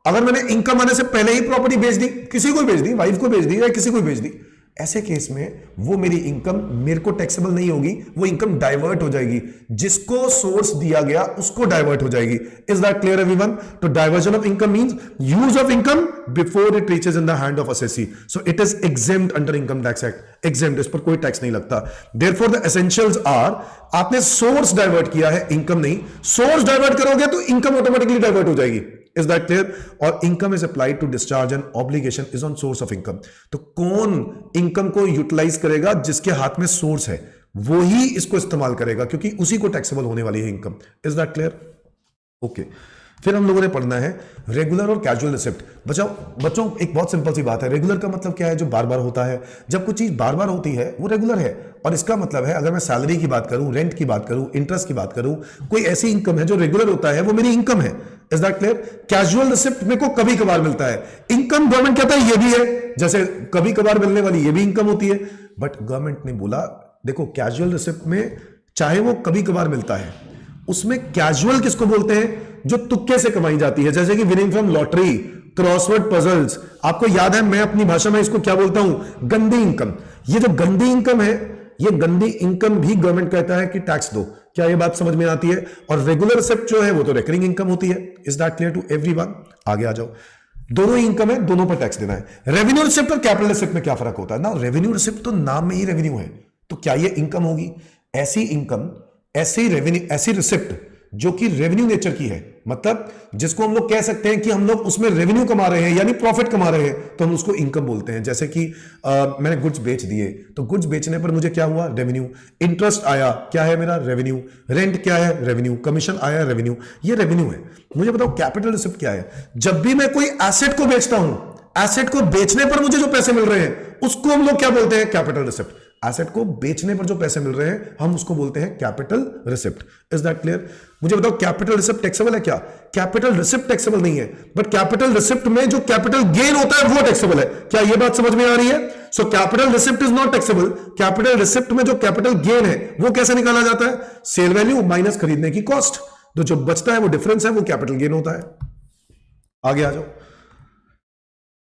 S1: अगर मैंने इनकम आने से पहले ही प्रॉपर्टी बेच दी, किसी को बेच दी, वाइफ को बेच दी या किसी को बेच दी, ऐसे केस में वो मेरी इनकम मेरे को टैक्सेबल नहीं होगी, वो इनकम डाइवर्ट हो जाएगी. जिसको सोर्स दिया गया उसको डाइवर्ट हो जाएगी. Is that clear everyone? तो diversion of income means use of income before it reaches in the hand of assessee. So it is exempt under income tax act. Exempt, इस पर कोई टैक्स नहीं लगता. देयरफॉर द एसेंशियल्स आर, आपने source divert किया है, income नहीं. Source divert करोगे तो इनकम ऑटोमेटिकली डाइवर्ट हो जाएगी. Is that clear? और income is applied to discharge and obligation is on source of income. तो कौन इनकम को यूटिलाइज करेगा? जिसके हाथ में सोर्स है वो ही इसको इस्तेमाल करेगा, क्योंकि उसी को टैक्सेबल होने वाली है income. Is that clear? Okay. फिर हम लोगों ने पढ़ना है रेगुलर और कैजुअल रिसिप्ट. बच्चों एक बहुत सिंपल सी बात है. रेगुलर का मतलब क्या है? जो बार बार होता है. जब कुछ चीज बार बार होती है वो रेगुलर है. और इसका मतलब है अगर मैं सैलरी की बात करूं, रेंट की बात करूं, इंटरेस्ट की बात करूं, कोई ऐसी इनकम है जो रेगुलर होता है, वो मेरी इनकम है. Is that clear? Casual receipt मेरे को कभी कभार मिलता है. इनकम गवर्नमेंट कहता है ये भी है, जैसे कभी कभार मिलने वाली ये भी इनकम होती है. बट गवर्नमेंट ने बोला देखो कैजुअल रिसिप्ट में चाहे वो कभी कभार मिलता है, उसमें कैजुअल किसको बोलते हैं? जो तुक्के से कमाई जाती है, जैसे कि winning from lottery, crossword puzzles. आपको याद है मैं अपनी भाषा में इसको क्या बोलता हूं? गंदी इनकम. ये जो गंदी इनकम है, ये गंदी इनकम भी गवर्नमेंट कहता है कि टैक्स दो. क्या ये बात समझ में आती है? और रेगुलर रिसिप्ट जो है वो तो रिकरिंग इनकम होती है. Is that clear to everyone? आगे आ जाओ. दोनों ही इनकम है, दोनों पर टैक्स देना है. रेवेन्यू रिसिप्ट और कैपिटल रिसिप्ट में क्या फर्क होता है ना? रेवेन्यू रिसिप्ट तो नाम में ही रेवेन्यू है, तो क्या ये इनकम होगी? ऐसी इनकम, ऐसी रेवेन्यू, ऐसी रिसिप्ट जो कि रेवेन्यू नेचर की है, मतलब जिसको हम लोग कह सकते हैं कि हम लोग उसमें रेवेन्यू कमा रहे हैं यानी प्रॉफिट कमा रहे हैं, तो हम उसको इनकम बोलते हैं. जैसे कि मैंने गुड्स बेच दिए, तो गुड्स बेचने पर मुझे क्या हुआ? रेवेन्यू. इंटरेस्ट आया, क्या है मेरा? रेवेन्यू. रेंट क्या है? रेवेन्यू. कमीशन आया, रेवेन्यू. ये रेवेन्यू है. मुझे बताओ कैपिटल रिसिप्ट क्या है? जब भी मैं कोई एसेट को बेचता हूं, एसेट को बेचने पर मुझे जो पैसे मिल रहे हैं उसको हम लोग क्या बोलते हैं? Capital receipt. एसेट को बेचने पर जो पैसे मिल रहे हैं हम उसको बोलते हैं capital receipt. Is that clear? मुझे बताओ कैपिटल रिसिप्ट टैक्सेबल है क्या? कैपिटल रिसिप्ट टैक्सेबल नहीं है, बट कैपिटल रिसिप्ट में जो कैपिटल गेन होता है वो टैक्सेबल है. क्या ये बात समझ में आ रही है? So capital receipt is not taxable. Capital receipt में जो कैपिटल गेन है वो कैसे निकाला जाता है? सेल वैल्यू माइनस खरीदने की कॉस्ट. तो जो बचता है वो डिफरेंस है, वो कैपिटल गेन होता है. आगे आ जाओ.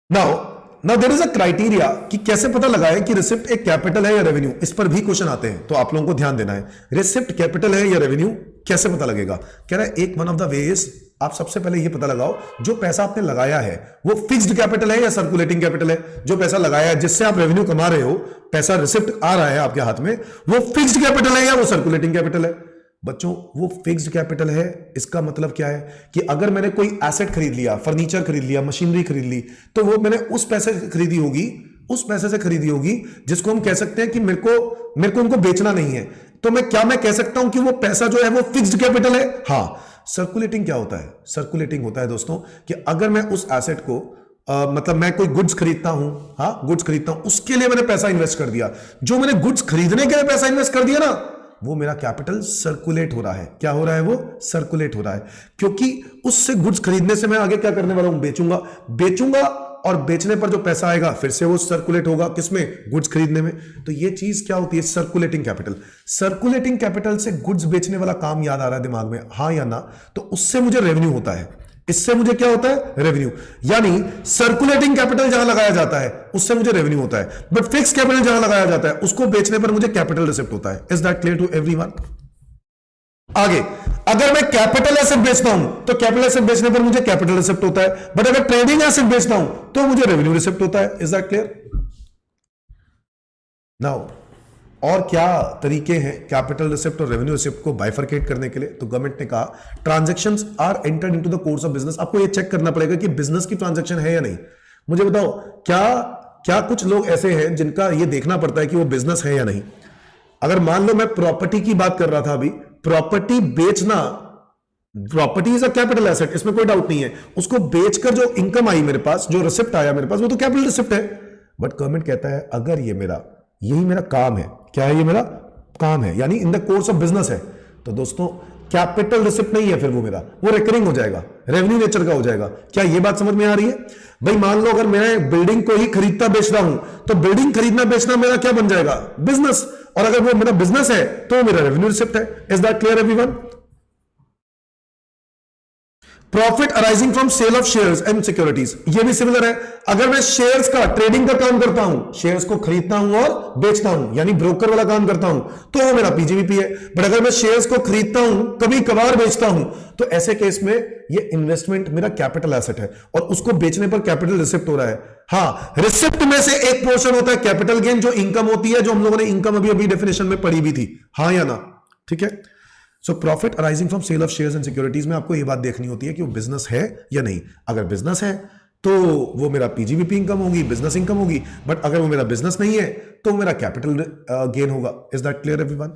S1: Now there is a criteria कि कैसे पता लगाएं कि रिसिप्ट एक कैपिटल है या रेवेन्यू. इस पर भी क्वेश्चन आते हैं, तो आप लोगों को ध्यान देना है. रिसिप्ट कैपिटल है या रेवेन्यू कैसे पता लगेगा? कह रहा है एक वन ऑफ द वेज, आप सबसे पहले ये पता लगाओ जो पैसा आपने लगाया है वो फिक्स्ड कैपिटल है या सर्कुलेटिंग कैपिटल है. जो पैसा लगाया है जिससे आप रेवेन्यू कमा रहे हो, पैसा रिसिप्ट आ रहा है आपके हाथ में, वो फिक्स्ड कैपिटल है या वो सर्कुलेटिंग कैपिटल है? बच्चों वो फिक्स्ड कैपिटल है. इसका मतलब क्या है कि अगर मैंने कोई एसेट खरीद लिया, फर्नीचर खरीद लिया, मशीनरी खरीद ली, तो वो मैंने उस पैसे से खरीदी होगी, उस पैसे से खरीदी होगी जिसको हम कह सकते हैं कि मेरे को उनको बेचना नहीं है. तो मैं कह सकता हूं कि वो पैसा जो है वो फिक्स्ड कैपिटल है? हाँ. सर्कुलेटिंग क्या होता है? सर्कुलेटिंग होता है दोस्तों कि अगर मैं उस एसेट को मतलब मैं कोई गुड्स खरीदता हूं, हाँ गुड्स खरीदता हूं, उसके लिए मैंने पैसा इन्वेस्ट कर दिया, जो मैंने गुड्स खरीदने के लिए पैसा इन्वेस्ट कर दिया ना, वो मेरा कैपिटल सर्कुलेट हो रहा है. क्या हो रहा है? वो सर्कुलेट हो रहा है, क्योंकि उससे गुड्स खरीदने से मैं आगे क्या करने वाला हूं? बेचूंगा और बेचने पर जो पैसा आएगा फिर से वो सर्कुलेट होगा. किसमें? गुड्स खरीदने में. तो ये चीज क्या होती है? Circulating capital. सर्कुलेटिंग कैपिटल से गुड्स बेचने वाला काम याद आ रहा है दिमाग में? हाँ या ना? तो उससे मुझे रेवेन्यू होता है. इससे मुझे क्या होता है? रेवेन्यू. यानी सर्कुलेटिंग कैपिटल जहां लगाया जाता है उससे मुझे रेवेन्यू होता है, बट फिक्स कैपिटल जहां लगाया जाता है उसको बेचने पर मुझे कैपिटल रिसिप्ट होता है. Is that clear to everyone? आगे, अगर मैं कैपिटल एसेट बेचता हूं तो कैपिटल एसेट बेचने पर मुझे कैपिटल रिसिप्ट होता है, बट अगर ट्रेडिंग एसेट बेचता हूं तो मुझे रेवेन्यू रिसिप्ट होता है। Is that clear? नाउ और क्या तरीके हैं कैपिटल रिसिप्ट और रेवेन्यू रिसिप्ट को बाइफरकेट करने के लिए? तो गवर्नमेंट ने कहा transactions are entered into the course of business. आपको ये चेक करना पड़ेगा कि बिजनेस की ट्रांजैक्शन है या नहीं। मुझे बताओ, क्या कुछ लोग ऐसे हैं जिनका ये देखना पड़ता है कि वो बिजनेस है या नहीं? अगर मान लो मैं प्रॉपर्टी की बात कर रहा था अभी, प्रॉपर्टी बेचना, property is a capital asset, इसमें कोई डाउट नहीं है। उसको बेचकर जो इनकम आई मेरे पास, जो रिसिप्ट आया मेरे पास, वो तो कैपिटल रिसिप्ट है। बट गवर्नमेंट कहता है अगर यही मेरा काम है, क्या है? ये मेरा काम है, यानी in the course of business है, तो दोस्तों कैपिटल रिसिप्ट नहीं है, फिर वो रिकरिंग हो जाएगा, रेवेन्यू नेचर का हो जाएगा। क्या ये बात समझ में आ रही है? भाई मान लो अगर मैं बिल्डिंग को ही खरीदता बेच रहा हूं, तो बिल्डिंग खरीदना बेचना मेरा क्या बन जाएगा? बिजनेस। और अगर वो मेरा बिजनेस है तो मेरा रेवेन्यू रिसिप्ट है। Is that clear everyone? Profit arising from sale of shares and securities, ये भी सिमिलर है। अगर मैं शेयर्स का, ट्रेडिंग का काम करता हूं, शेयर्स को खरीदता हूं और बेचता हूं, यानी ब्रोकर वाला काम करता हूं, तो वो मेरा पीजीबीपी है। बट अगर मैं शेयर्स को खरीदता हूं, कभी कभार बेचता हूं, तो ऐसे केस में ये इन्वेस्टमेंट मेरा कैपिटल एसेट है और उसको बेचने पर कैपिटल रिसिप्ट हो रहा है। हां, रिसिप्ट में से एक पोर्शन होता है कैपिटल गेन, जो इनकम होती है, जो हम लोगों ने इनकम अभी डेफिनेशन में पढ़ी भी थी। हां या ना? ठीक है। So profit arising from sale of shares and securities में आपको यह बात देखनी होती है कि वो बिजनेस है या नहीं। अगर बिजनेस है तो वो मेरा पीजीबीपी इनकम होगी, बिजनेस इनकम होगी। बट अगर वो मेरा बिजनेस नहीं है तो मेरा कैपिटल गेन होगा। Is that clear everyone?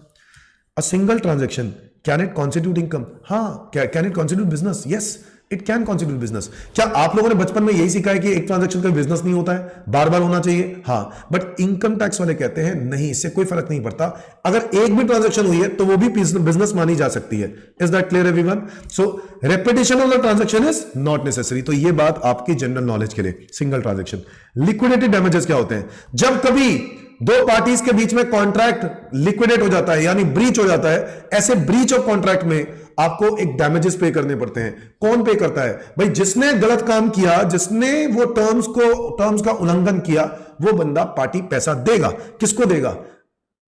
S1: A single transaction can it constitute income? हाँ, can it constitute business? Yes, it can constitute business. क्या आप लोगों ने बचपन में यही सीखा है कि एक ट्रांजैक्शन का बिजनेस नहीं होता है, बार बार होना चाहिए? हाँ, बट इनकम टैक्स वाले कहते हैं नहीं, इससे कोई फर्क नहीं पड़ता। अगर एक भी ट्रांजैक्शन हुई है तो वो भी बिजनेस मानी जा सकती है। Is that clear everyone? So repetition of the transaction is not necessary. तो ये बात आपकी जनरल नॉलेज के लिए। Single transaction. लिक्विडेटी डैमेजेस क्या होते हैं? जब कभी दो पार्टीज के बीच में कॉन्ट्रैक्ट लिक्विडेट हो जाता है, यानी ब्रीच हो जाता है, ऐसे ब्रीच ऑफ कॉन्ट्रैक्ट में आपको एक डैमेजेस पे करने पड़ते हैं। कौन पे करता है? भाई जिसने गलत काम किया, जिसने वो टर्म्स का उल्लंघन किया, वो बंदा पार्टी पैसा देगा। किसको देगा?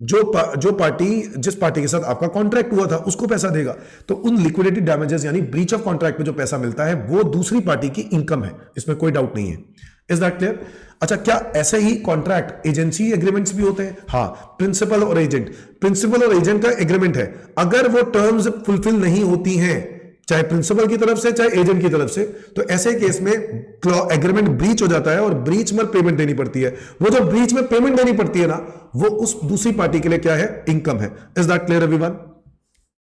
S1: जो पार्टी, जिस पार्टी के साथ आपका कॉन्ट्रैक्ट हुआ था, उसको पैसा देगा। तो उन लिक्विडिटी डैमेजेस यानी ब्रीच ऑफ कॉन्ट्रैक्ट में जो पैसा मिलता है वो दूसरी पार्टी की इनकम है, इसमें कोई डाउट नहीं है। Is that clear? अच्छा, क्या ऐसे ही कॉन्ट्रैक्ट एजेंसी एग्रीमेंट्स भी होते हैं? हाँ, प्रिंसिपल और एजेंट का एग्रीमेंट है। अगर वो टर्म्स फुलफिल नहीं होती हैं, चाहे प्रिंसिपल की तरफ से चाहे एजेंट की तरफ से, तो ऐसे केस में एग्रीमेंट ब्रीच हो जाता है और ब्रीच में पेमेंट देनी पड़ती है। वो जो ब्रीच में पेमेंट देनी पड़ती है ना, वो उस दूसरी पार्टी के लिए क्या है? इनकम है। Is that clear everyone?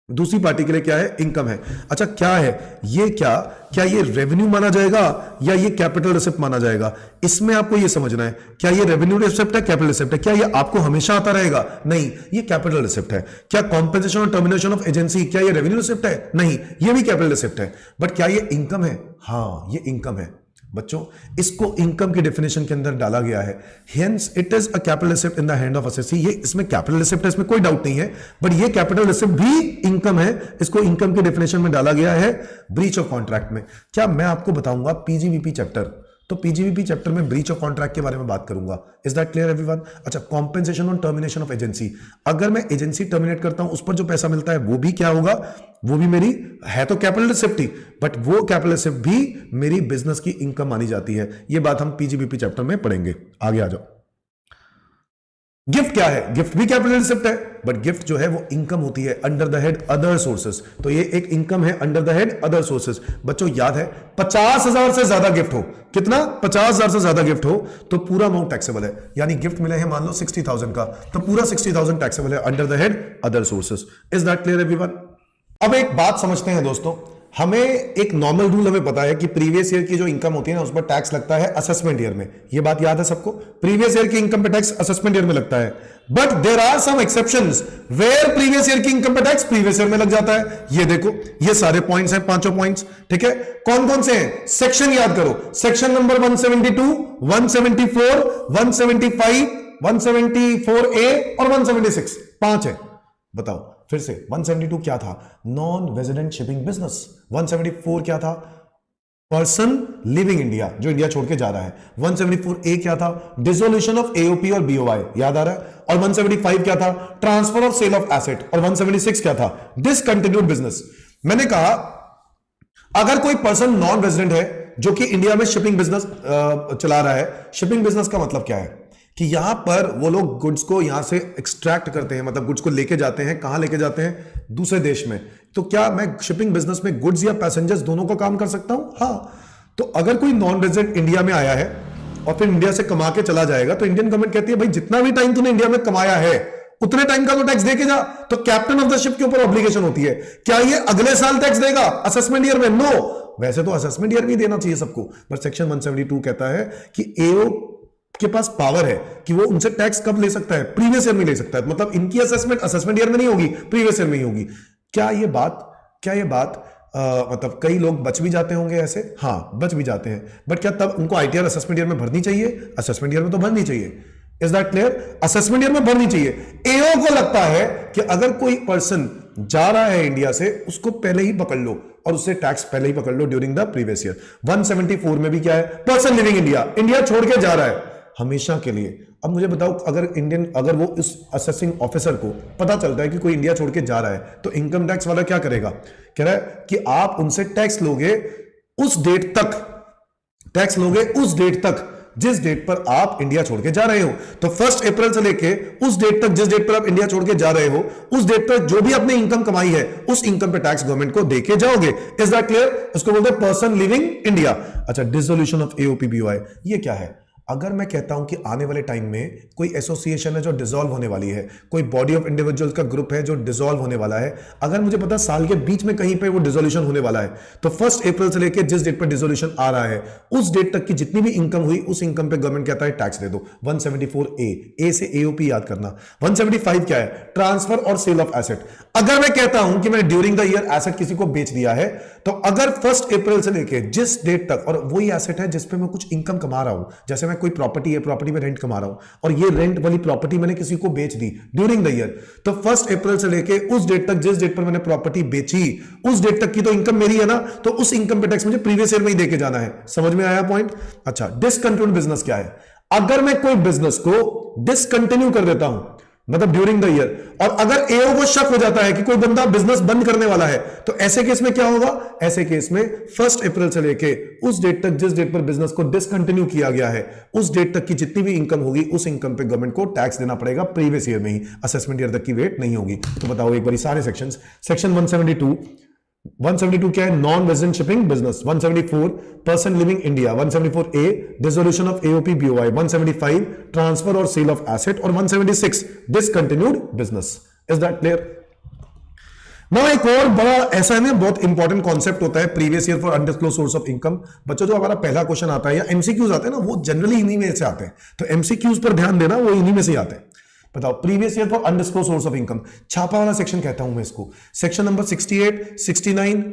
S1: दूसरी पार्टी के लिए क्या है? इनकम है। अच्छा, क्या है ये? क्या ये रेवेन्यू माना जाएगा या ये कैपिटल रिसिप्ट माना जाएगा? इसमें आपको ये समझना है, क्या ये रेवेन्यू रिसिप्ट है, कैपिटल रिसिप्ट है? क्या ये आपको हमेशा आता रहेगा? नहीं, ये कैपिटल रिसिप्ट है। क्या कॉम्पेंसेशन और टर्मिनेशन ऑफ एजेंसी, क्या ये रेवेन्यू रिसिप्ट है? नहीं, ये भी कैपिटल रिसिप्ट है। बट क्या ये इनकम है? हाँ, ये इनकम है। बच्चों, इसको इनकम की डेफिनेशन के अंदर डाला गया है। Hence it is a capital receipt in the hand of assessee. ये इसमें कैपिटल रिसिप्ट है, इसमें कोई डाउट नहीं है, बट ये कैपिटल रिसिप्ट भी इनकम है। इसको इनकम की डेफिनेशन में डाला गया है ब्रीच ऑफ कॉन्ट्रैक्ट में। क्या मैं आपको बताऊंगा पीजीबीपी चैप्टर, तो पीजीबीपी चैप्टर में ब्रीच ऑफ कॉन्ट्रैक्ट के बारे में बात करूंगा। Is that clear everyone? अच्छा, compensation on termination of agency. अगर मैं एजेंसी टर्मिनेट करता हूं, उस पर जो पैसा मिलता है वो भी क्या होगा? वो भी मेरी है तो कैपिटल रिसिप्ट ही, बट वो कैपिटल रिसिप्ट भी मेरी बिजनेस की इनकम मानी जाती है। ये बात हम पीजीबीपी चैप्टर में पढ़ेंगे। आगे आ जाओ। गिफ्ट क्या है? गिफ्ट भी कैपिटल रिसिप्ट है, बट गिफ्ट जो है वो इनकम होती है under the head other sources. तो ये एक इनकम है under the head other sources. बच्चों याद है, 50,000 से ज्यादा गिफ्ट हो, कितना? 50,000 से ज्यादा गिफ्ट हो तो पूरा अमाउंट टैक्सेबल है। यानी गिफ्ट मिले हैं मान लो 60,000 का, तो पूरा 60,000 टैक्सेबल है under the head other sources. Is that clear everyone? अब एक बात समझते हैं दोस्तों, हमें एक नॉर्मल रूल हमें पता है कि प्रीवियस ईयर की जो इनकम होती है ना, उस पर टैक्स लगता है असेसमेंट ईयर में। ये बात याद है सबको? प्रीवियस ईयर की इनकम पे टैक्स असेसमेंट ईयर में लगता है। But there are some exceptions where previous year की इनकम पे टैक्स प्रीवियस ईयर में लग जाता है। ये देखो, ये सारे पॉइंट्स हैं, पांचों पॉइंट्स। ठीक है, कौन कौन से हैं? सेक्शन याद करो। सेक्शन नंबर 172, 174, 175, 174A और 176, 5 है। बताओ फिर से, 172 क्या था? Non resident shipping business. 174 क्या था? पर्सन लिविंग इंडिया, जो इंडिया छोड़ के जा रहा है। 174A क्या था? डिसोल्यूशन ऑफ एओपी और बीओआई, याद आ रहा है? और 175 क्या था? Transfer of sale of asset. और 176 क्या था? Discontinued business. मैंने कहा अगर कोई पर्सन नॉन रेजिडेंट है जो कि इंडिया में शिपिंग बिजनेस चला रहा है, शिपिंग बिजनेस का मतलब क्या है कि यहां पर वो लोग गुड्स को यहां से एक्सट्रैक्ट करते हैं, मतलब गुड्स को लेके जाते हैं। कहां लेके जाते हैं? दूसरे देश में। तो क्या मैं शिपिंग बिजनेस में गुड्स या पैसेंजर्स दोनों का काम कर सकता हूं? हाँ। तो अगर कोई नॉन रेजिडेंट इंडिया में आया है और फिर इंडिया से कमा के चला जाएगा, तो इंडियन गवर्नमेंट कहती है भाई जितना भी टाइम तूने इंडिया में कमाया है उतने टाइम का तो टैक्स देके जा। तो कैप्टन ऑफ द शिप के ऊपर ऑब्लिगेशन होती है। क्या ये अगले साल टैक्स देगा असेसमेंट ईयर में? नो। वैसे तो असेसमेंट ईयर में देना चाहिए सबको, पर सेक्शन 172 कहता है कि एओ के पास पावर है कि वो उनसे टैक्स कब ले सकता है? प्रीवियस ईयर में ले सकता है। मतलब इनकी असेसमेंट ईयर में नहीं होगी, प्रीवियस ईयर में ही होगी। क्या ये बात मतलब कई लोग बच भी जाते होंगे ऐसे? हाँ, बच भी जाते हैं। बट क्या तब उनको आईटीआर असेसमेंट ईयर में भरनी चाहिए? असेसमेंट ईयर में तो भरनी चाहिए। Is that clear? Assessment year में भरनी चाहिए। एओ को लगता है कि अगर कोई पर्सन जा रहा है इंडिया से, उसको पहले ही पकड़ लो और उससे टैक्स पहले ही पकड़ लो ड्यूरिंग द प्रीवियस ईयर। 174 में भी क्या है? पर्सन लिविंग इंडिया छोड़ के जा रहा है हमेशा के लिए। अब मुझे बताओ, अगर वो इस असेसिंग ऑफिसर को पता चलता है कि कोई इंडिया छोड़ के जा रहा है, तो इनकम टैक्स वाला क्या करेगा? कह रहा है कि आप उनसे टैक्स लोगे उस डेट तक जिस डेट पर आप इंडिया छोड़ के जा रहे हो। तो 1 अप्रैल से लेके उस डेट तक जिस डेट पर आप इंडिया छोड़ के जा रहे हो, उस डेट पर जो भी आपने इनकम कमाई है उस इनकम पे टैक्स गवर्नमेंट को देके जाओगे। Is that clear? उसको बोलते हैं पर्सन लिविंग इंडिया। अच्छा, डिसोल्यूशन ऑफ एओपी बीओआई, ये क्या है? अगर मैं कहता हूं कि आने वाले टाइम में कोई एसोसिएशन है जो डिसॉल्व होने वाली है, कोई बॉडी ऑफ इंडिविजुअल्स का ग्रुप है जो डिसॉल्व होने वाला है, अगर मुझे पता साल के बीच में कहीं पे वो डिसोल्यूशन होने वाला है, तो 1 अप्रैल से लेकर जिस डेट पर डिसोल्यूशन आ रहा है उस डेट तक की जितनी भी इनकम हुई उस इनकम पे गवर्नमेंट कहता है टैक्स दे दो। 174A, ए से एओपी याद करना। 175 क्या है? ट्रांसफर और सेल ऑफ एसेट। अगर मैं कहता हूं कि मैंने ड्यूरिंग द ईयर एसेट किसी को बेच दिया है, तो अगर 1 अप्रैल से लेकर जिस डेट तक, और वही एसेट है जिसपे मैं कुछ इनकम कमा रहा हूं, जैसे मैं कोई प्रॉपर्टी है, प्रॉपर्टी में रेंट कमा रहा हूं और ये रेंट वाली प्रॉपर्टी मैंने किसी को बेच दी ड्यूरिंग द ईयर, तो 1 अप्रैल से लेकर उस डेट तक जिस डेट पर मैंने प्रॉपर्टी बेची उस डेट तक की तो इनकम मेरी है ना, तो उस इनकम पे टैक्स मुझे प्रीवियस ईयर में ही देके जाना है। समझ में आया पॉइंट? अच्छा, डिसकंटिन्यूड बिजनेस क्या है? अगर मैं कोई बिजनेस को डिसकंटिन्यू कर देता हूं, मतलब ड्यूरिंग द ईयर, और अगर एओ को शक हो जाता है कि कोई बंदा बिजनेस बंद करने वाला है, तो ऐसे केस में क्या होगा? ऐसे केस में 1 अप्रैल से लेके उस डेट तक जिस डेट पर बिजनेस को डिसकंटिन्यू किया गया है उस डेट तक की जितनी भी इनकम होगी उस इनकम पे गवर्नमेंट को टैक्स देना पड़ेगा प्रीवियस ईयर में ही, असेसमेंट ईयर तक की वेट नहीं होगी। तो बताओ एक बार सारे सेक्शंस। सेक्शन 172 क्या है? Non resident shipping business. 174 person living India. 174A dissolution of AOP BOI. 175 transfer और सेल ऑफ एसेट। और 176 discontinued business. Is that clear? ना एक और बड़ा ऐसा है ना, बहुत इंपॉर्टेंट कॉन्सेप्ट होता है previous year for undisclosed source of income. बच्चों, जो हमारा पहला क्वेश्चन आता है या एमसीक्यूज आते हैं ना, वो जनरली इन्हीं में से आते हैं, तो एमसीक्यूज पर ध्यान देना, वो इन्हीं में से आते हैं। बताओ, previous year for undisclosed source of income, छापा वाला सेक्शन कहता हूं मैं इसको। Section number 68, 69,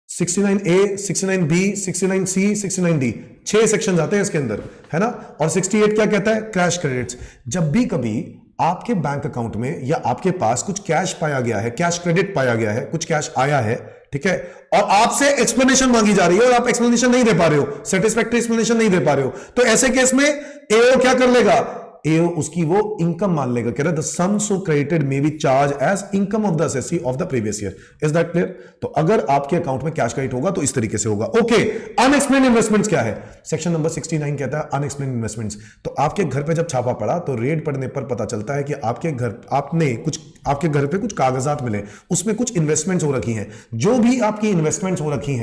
S1: 69A, 69B, 69C, 69D, 6 section आते हैं इसके अंदर, है ना। और 68 क्या कहता है? Cash credits. जब भी कभी आपके बैंक अकाउंट में या आपके पास कुछ कैश पाया गया है, कैश क्रेडिट पाया गया है, कुछ कैश आया है, ठीक है, और आपसे एक्सप्लेनेशन मांगी जा रही है और आप एक्सप्लेनेशन नहीं दे पा रहे हो, सेटिस्फैक्टरी एक्सप्लेनेशन नहीं दे पा रहे हो, तो ऐसे केस में एओ क्या कर लेगा? एओ उसकी वो इनकम मान लेगा। कह रहा है the sum so credited may be charged as income of the assessee of the previous year. Is that clear? तो अगर आपके अकाउंट में कैश क्रेडिट होगा तो इस तरीके से होगा। ओके, अनएक्सप्लेन्ड इन्वेस्टमेंट्स क्या है? सेक्शन नंबर 69 कहता है अनएक्सप्लेन्ड इन्वेस्टमेंट्स। तो आपके घर पे जब छापा पड़ा तो रेड पड़ने पर पता चलता है कि आपके घर पे कुछ कागजात मिले, उसमें कुछ इन्वेस्टमेंट्स हो रखी हैं। जो भी आपकी इन्वेस्टमेंट्स हो रखी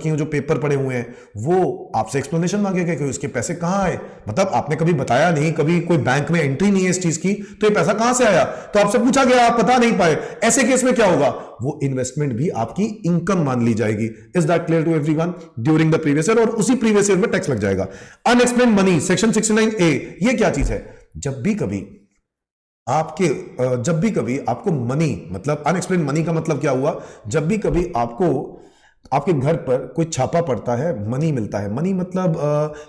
S1: हैं, जो पेपर पड़े हुए हैं, वो आपसे एक्सप्लेनेशन मांगेगा कि उसके पैसे कहां आए। मतलब आपने कभी बताया नहीं, कभी कोई बैंक में एंट्री नहीं है इस चीज की, तो ये पैसा कहां से आया? तो आपसे पूछा गया, आप बता नहीं पाए। ऐसे केस में क्या होगा? वो इन्वेस्टमेंट भी आपकी इनकम मान ली जाएगी। Is that clear to everyone? During the previous year, और उसी प्रीवियस ईयर में टैक्स लग जाएगा। अनएक्सप्लेन्ड मनी, सेक्शन 69A, ये क्या चीज है? जब भी कभी आपको मनी, मतलब अनएक्सप्लेन्ड मनी का मतलब क्या हुआ? जब भी कभी आपके घर पर कोई छापा पड़ता है, मनी मिलता है। मनी मतलब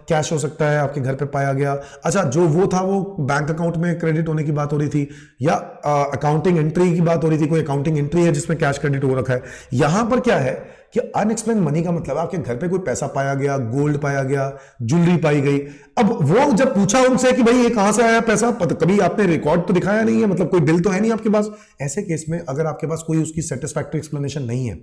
S1: कैश हो सकता है, आपके घर पे पाया गया। अच्छा, जो वो था वो बैंक अकाउंट में क्रेडिट होने की बात हो रही थी, या अकाउंटिंग एंट्री की बात हो रही थी, कोई अकाउंटिंग एंट्री है जिसमें कैश क्रेडिट हो रखा है। यहां पर क्या है कि अनएक्सप्लेन मनी का मतलब है आपके घर पे कोई पैसा पाया गया, गोल्ड पाया गया, ज्वेलरी पाई गई। अब वो जब पूछा उनसे कि भाई ये कहां से आया पैसा, कभी आपने रिकॉर्ड तो दिखाया नहीं है, मतलब कोई बिल तो है नहीं आपके पास, ऐसे केस में अगर आपके पास कोई उसकी सेटिस्फैक्टरी एक्सप्लेनेशन नहीं है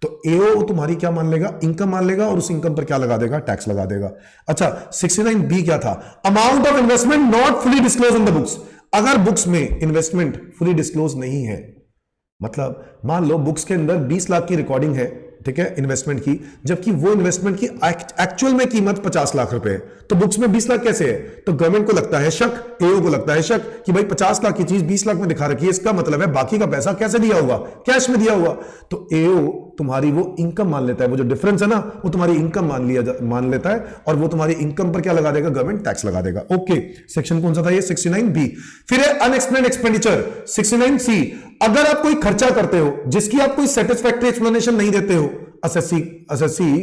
S1: तो एओ तुम्हारी क्या मान लेगा, इनकम मान लेगा, और उस इनकम पर क्या लगा देगा, टैक्स लगा देगा। अच्छा 69B क्या था, amount of investment not fully disclose in the books. अगर बुक्स में इन्वेस्टमेंट फुली डिस्क्लोज नहीं है, मतलब मान लो बुक्स के अंदर 20 लाख की रिकॉर्डिंग है, ठीक है, इन्वेस्टमेंट की, जबकि वो इन्वेस्टमेंट की एक्चुअल में कीमत 50 लाख रुपए है, तो बुक्स में 20 लाख कैसे है? तो गवर्नमेंट को लगता है शक, एओ को लगता है शक कि भाई 50 लाख की चीज 20 लाख में दिखा रखी है, इसका मतलब है बाकी का पैसा कैसे दिया होगा, कैश में दिया होगा। तो एओ तुम्हारी वो इनकम मान लेता है, वो जो डिफरेंस है ना वो तुम्हारी इनकम मान लेता है, और वो तुम्हारी इनकम पर क्या लगा देगा, गवर्नमेंट टैक्स लगा देगा। ओके, सेक्शन कौन सा था ये, 69B। फिर है अनएक्सप्लेन्ड एक्सपेंडिचर, 69C। अगर आप कोई खर्चा करते हो जिसकी आप कोई सेटिस्फैक्टरी एक्सप्लेनेशन नहीं देते हो, असेसी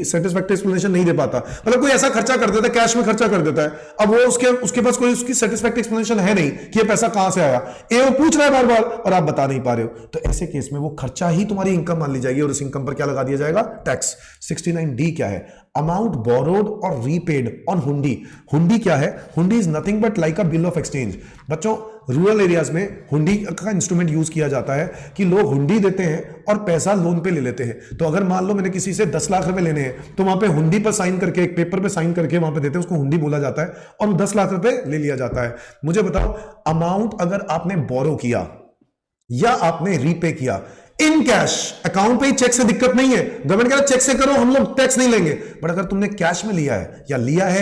S1: सेटिस्फैक्टरी एक्सप्लेनेशन नहीं दे पाता, मतलब कोई ऐसा खर्चा कर देता है, कैश में खर्चा कर देता है, अब वो उसके पास कोई उसकी सेटिस्फैक्टरी एक्सप्लेनेशन है नहीं कि ये पैसा कहां से आया, ये पूछ रहा है बार बार और आप बता नहीं पा रहे हो, तो ऐसे केस में वो खर्चा ही तुम्हारी इनकम मान ली जाएगी और उस इनकम पर क्या लगा दिया जाएगा, टैक्स। 69D क्या है, अमाउंट बोरोड और रीपेड ऑन हुंडी। हुंडी क्या है, हुंडी is nothing but like a bill of exchange. बच्चों रूरल एरियाज में हुंडी का इंस्ट्रूमेंट यूज किया जाता है कि लोग हुंडी देते हैं और पैसा लोन पे ले लेते हैं। तो अगर मान लो मैंने किसी से 10 लाख रुपए लेने हैं तो वहां पे हुंडी पर साइन करके, एक पेपर पे साइन करके वहां पे देते हैं, उसको हुंडी बोला जाता है, और 10 लाख रुपए ले लिया जाता है। मुझे बताओ, अमाउंट अगर आपने बोरो किया या आपने रीपे किया इन कैश, अकाउंट पे ही चेक से दिक्कत नहीं है, गवर्नमेंट कह रहा है चेक से करो, हम लोग टैक्स नहीं लेंगे, बट अगर तुमने कैश में लिया है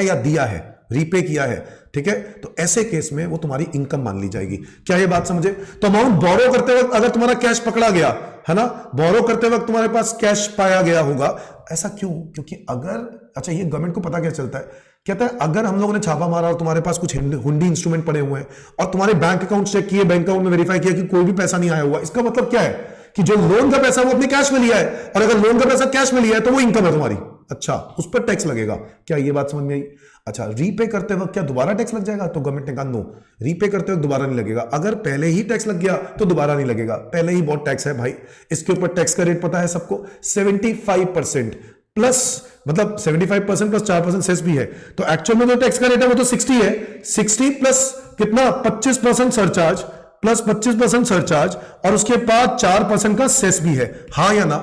S1: या दिया है, रीपे किया है, ठीक है, तो ऐसे केस में वो तुम्हारी इनकम मान ली जाएगी। क्या ये बात समझे? तो अमाउंट बोरो करते वक्त अगर तुम्हारा कैश पकड़ा गया है ना, बोरो करते वक्त तुम्हारे पास कैश पाया गया होगा, ऐसा क्यों? क्योंकि अगर, अच्छा ये गवर्नमेंट को पता क्या चलता है, कहता है अगर हम लोगों ने छापा मारा और तुम्हारे पास कुछ हुंडी इंस्ट्रूमेंट पड़े हुए हैं और तुम्हारे बैंक अकाउंट चेक किए, बैंक अकाउंट में वेरीफाई किया कि कोई भी पैसा नहीं आया हुआ, इसका मतलब क्या है कि जो लोन का पैसा वो अपने कैश में लिया है, और अगर लोन का पैसा कैश में लिया है तो वो इनकम है तुम्हारी। अच्छा, उस पर टैक्स लगेगा। क्या ये बात समझ में आई? अच्छा, रीपे करते वक्त क्या दोबारा टैक्स लग जाएगा? तो गवर्नमेंट ने कहा नो, रीपे करते वक्त दोबारा नहीं लगेगा। अगर पहले ही टैक्स लग गया तो दोबारा नहीं लगेगा, पहले ही बहुत टैक्स है भाई। इसके ऊपर टैक्स का रेट पता है सबको, 75% प्लस, मतलब 75% प्लस 4% सेस भी है, तो एक्चुअल में जो टैक्स का रेट है वो तो 60 है, 60 प्लस कितना, 25% सरचार्ज, प्लस 25% सरचार्ज, और उसके बाद 4% का सेस भी है, हाँ या ना?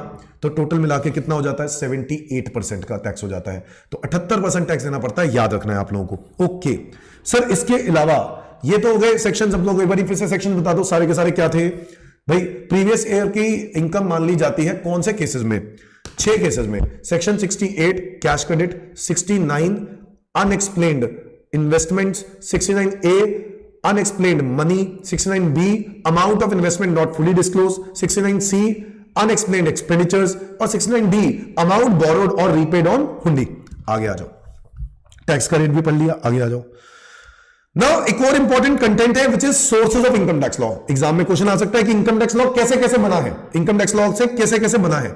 S1: तो टोटल मिला के कितना हो जाता है, 78% का टैक्स हो जाता है। तो 78% टैक्स देना पड़ता है, याद रखना है आप लोगों को। ओके सर, इसके अलावा ये तो हो गए सेक्शन, सब लोग एक बार फिर से सेक्शन बता दो सारे के सारे क्या थे भाई। प्रीवियस ईयर की इनकम मान ली जाती है कौन से केसेस में? 6 केसेस में। Section 68 cash credit, 69 unexplained investments, 69A unexplained money, 69B amount of investment not fully disclose, 69C unexplained expenditures, और 69D अमाउंट बोरोड और रीपेड ऑन हुंडी। आगे आ जाओ, टैक्स का रेट भी पढ़ लिया, आगे आ जाओ। नाउ एक और इंपॉर्टेंट कंटेंट है which is sources of income tax law. Exam में क्वेश्चन आ सकता है कि इनकम टैक्स लॉ कैसे कैसे बना है, इनकम टैक्स लॉ से कैसे कैसे बना है।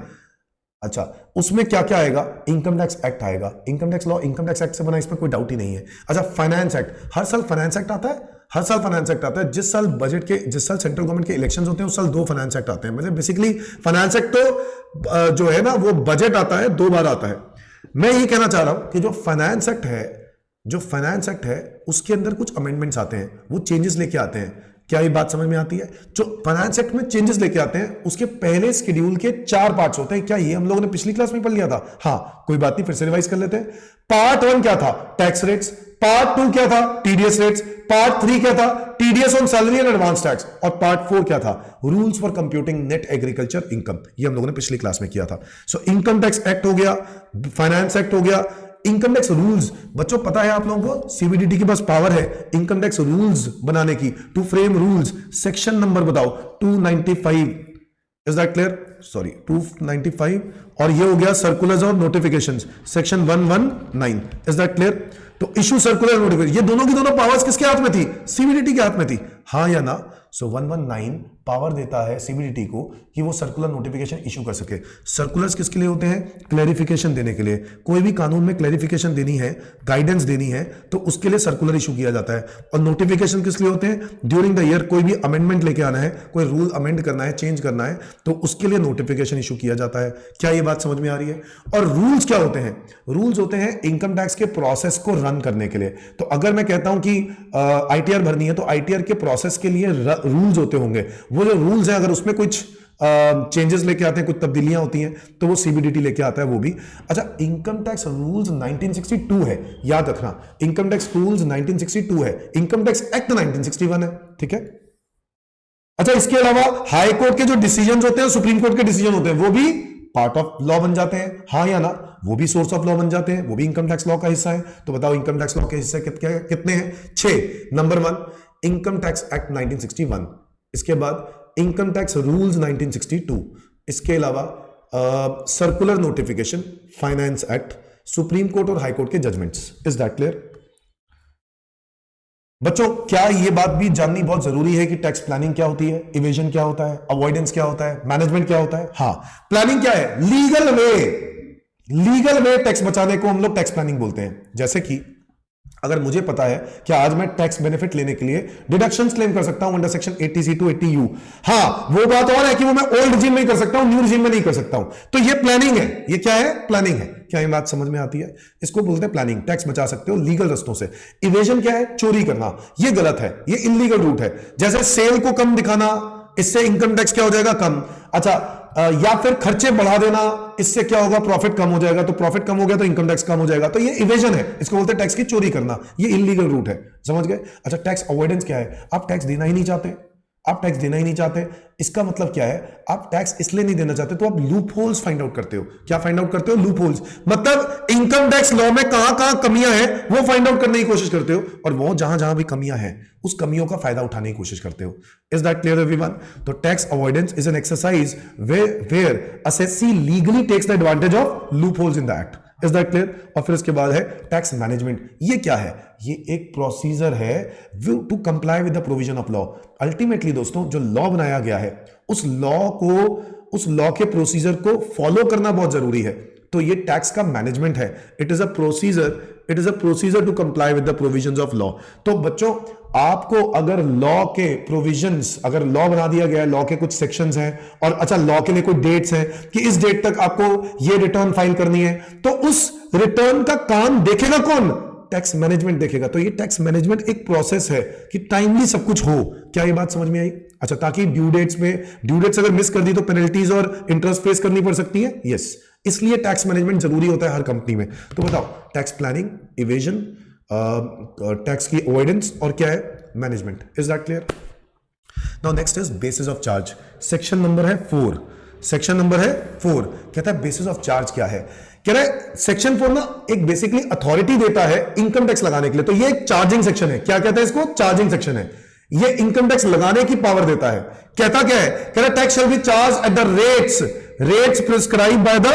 S1: अच्छा, उसमें क्या क्या आएगा? इनकम टैक्स एक्ट आएगा। Income tax law income tax act से बना, इसमें कोई डाउट ही नहीं है। अच्छा, फाइनेंस एक्ट, हर साल फाइनेंस एक्ट आता है, हर साल फाइनेंस एक्ट आता है। जिस साल सेंट्रल गवर्नमेंट के इलेक्शंस होते हैं उस साल 2 फाइनेंस एक्ट आते हैं। मतलब बेसिकली फाइनेंस एक्ट तो जो है ना वो बजट आता है 2 बार आता है। मैं ये कहना चाह रहा हूं कि जो फाइनेंस एक्ट है उसके अंदर कुछ अमेंडमेंट्स आते हैं, वो चेंजेस लेके आते हैं। क्या ये बात समझ में आती है? जो फाइनेंस एक्ट में चेंजेस लेके आते हैं उसके पहले शेड्यूल के 4 पार्ट्स होते हैं। क्या ये हम लोगों ने पिछली क्लास में पढ़ लिया था? हाँ, कोई बात नहीं, फिर से रिवाइज कर लेते हैं। पार्ट 1 क्या था? Tax rates. पार्ट 2 क्या था? TDS rates. पार्ट 3 क्या था? TDS on salary and advance tax. और पार्ट 4 क्या था? Rules for computing net agriculture income. ये हम लोगों ने पिछली क्लास में किया था। सो इनकम टैक्स एक्ट हो गया, फाइनेंस एक्ट हो गया, इनकम टैक्स रूल्स। बच्चों पता है आप लोगों को सीबीडीटी के पास पावर है इनकम टैक्स रूल्स बनाने की, to frame rules. Section number बताओ, 295। Is that clear? सॉरी 295। और ये हो गया सर्कुलर्स और notifications, section 119। Is that clear? तो इशू सर्कुलर नोटिफिकेशन, ये दोनों की दोनों पावर्स किसके हाथ में थी? सीबीडीटी के हाथ में थी, हाँ या ना? सो 119 पावर देता है सीबीडीटी को कि वो सर्कुलर नोटिफिकेशन इशू कर सके। सर्कुलर्स किसके लिए होते हैं? क्लैरिफिकेशन देने के लिए। कोई भी कानून में क्लैरिफिकेशन देनी है, गाइडेंस देनी है, तो उसके लिए सर्कुलर इशू किया जाता है। और नोटिफिकेशन किस लिए होते हैं? ड्यूरिंग द ईयर कोई भी अमेंडमेंट लेके आना है, कोई रूल अमेंड करना है, चेंज करना है, तो उसके लिए नोटिफिकेशन इशू किया जाता है। क्या ये बात समझ में आ रही है? और रूल्स क्या होते हैं? रूल्स होते हैं इनकम टैक्स के प्रोसेस को रन करने के लिए। तो अगर मैं कहता हूं कि आईटीआर भरनी है, तो आईटीआर के प्रोसेस के लिए रूल्स होते होंगे। वो जो रूल्स हैं, अगर उसमें कुछ चेंजेस लेके आते हैं, कुछ तब्दीलियां होती हैं, तो वो सीबीडीटी लेके आता है वो भी। अच्छा, इनकम टैक्स रूल्स 1962 है, याद रखना। इनकम टैक्स रूल्स 1962 है, इनकम टैक्स एक्ट 1961 है। ठीक है। अच्छा, इसके अलावा हाई कोर्ट के जो डिसीजन होते हैं, सुप्रीम कोर्ट के डिसीजन होते हैं, वो भी पार्ट ऑफ लॉ बन जाते हैं, हाँ या ना? वो भी सोर्स ऑफ लॉ बन जाते हैं, वो भी इनकम टैक्स लॉ का हिस्सा है। तो बताओ इनकम टैक्स लॉ के हिस्से कितने हैं? 6। नंबर 1 इनकम टैक्स एक्ट 1961, इसके बाद इनकम टैक्स रूल्स 1962, इसके अलावा circular notification, finance act, supreme court और हाई कोर्ट के जजमेंट्स। Is that clear? बच्चों, क्या यह बात भी जाननी बहुत जरूरी है कि टैक्स प्लानिंग क्या होती है, इवेजन क्या होता है, अवॉइडेंस क्या होता है, मैनेजमेंट क्या होता है? हाँ, प्लानिंग क्या है? लीगल वे टैक्स बचाने को हम लोग टैक्स प्लानिंग बोलते हैं। जैसे कि अगर मुझे पता है कि आज मैं टैक्स बेनिफिट लेने के लिए डिडक्शंस क्लेम कर सकता हूं under section 80C to 80U, हाँ, वो बात और है कि वो मैं ओल्ड रिजीम में कर सकता हूं, न्यू रिजीम में नहीं कर सकता हूं। तो ये प्लानिंग है। ये क्या है? प्लानिंग है। क्या ये बात समझ में आती है? इसको बोलते हैं प्लानिंग। टैक्स बचा सकते हो लीगल रस्तों से। इवेजन क्या है? चोरी करना। ये गलत है, ये इलीगल रूट है। जैसे सेल को कम दिखाना, इससे इनकम टैक्स क्या हो जाएगा? कम। अच्छा, या फिर खर्चे बढ़ा देना, इससे क्या होगा? प्रॉफिट कम हो जाएगा। तो प्रॉफिट कम हो गया तो इनकम टैक्स कम हो जाएगा। तो ये इवेजन है, इसको बोलते हैं टैक्स की चोरी करना। ये इलीगल रूट है, समझ गए? अच्छा, टैक्स अवॉइडेंस क्या है? आप टैक्स देना ही नहीं चाहते, आप टैक्स देना ही नहीं चाहते। इसका मतलब क्या है? आप टैक्स इसलिए नहीं देना चाहते, तो आप लूप होल्स फाइंड आउट करते हो। क्या फाइंड आउट करते हो? Loop holes. मतलब इनकम टैक्स लॉ में कहां कहां कमियां हैं, वो फाइंड आउट करने की कोशिश करते हो, और वो जहां जहां भी कमियां हैं, उस कमियों का फायदा उठाने की कोशिश करते हो। Is that clear everyone? तो tax avoidance is an exercise where assessee legally takes the advantage of loopholes in the act. Is that clear? और फिर इसके बाद है टैक्स मैनेजमेंट। ये क्या है? ये एक प्रोसीजर है to comply with the provision of law. Ultimately दोस्तों, जो लॉ बनाया गया है, उस लॉ के प्रोसीजर को फॉलो करना बहुत जरूरी है। तो ये टैक्स का मैनेजमेंट है। It is a procedure to comply with the provisions of law. तो बच्चों, आपको अगर लॉ के प्रोविजंस, अगर लॉ बना दिया गया है, लॉ के कुछ सेक्शंस हैं, और अच्छा लॉ के लिए कोई डेट्स हैं कि इस डेट तक आपको ये रिटर्न फाइल करनी है, तो उस रिटर्न का काम देखेगा कौन? टैक्स मैनेजमेंट देखेगा। तो ये टैक्स मैनेजमेंट एक प्रोसेस है कि टाइमली सब कुछ हो। क्या ये बात समझ में आई? अच्छा, ताकि ड्यू डेट्स अगर मिस कर दी तो पेनल्टीज और इंटरेस्ट फेस करनी पड़ सकती है। यस, इसलिए टैक्स मैनेजमेंट जरूरी होता है हर कंपनी में। तो बताओ, टैक्स प्लानिंग, इवेजन, टैक्स की अवॉइडेंस, और क्या है? Management. Is that clear? Now next is basis of charge. Section number है 4। सेक्शन नंबर है 4। कहता है बेसिस ऑफ चार्ज क्या है? कह रहा है सेक्शन 4 ना एक बेसिकली अथॉरिटी देता है इनकम टैक्स लगाने के लिए। तो ये एक चार्जिंग सेक्शन है। क्या कहता है इसको? चार्जिंग सेक्शन है। ये इनकम टैक्स लगाने की पावर देता है। कहता क्या है? कह रहा है tax shall B charge at the rates prescribe by the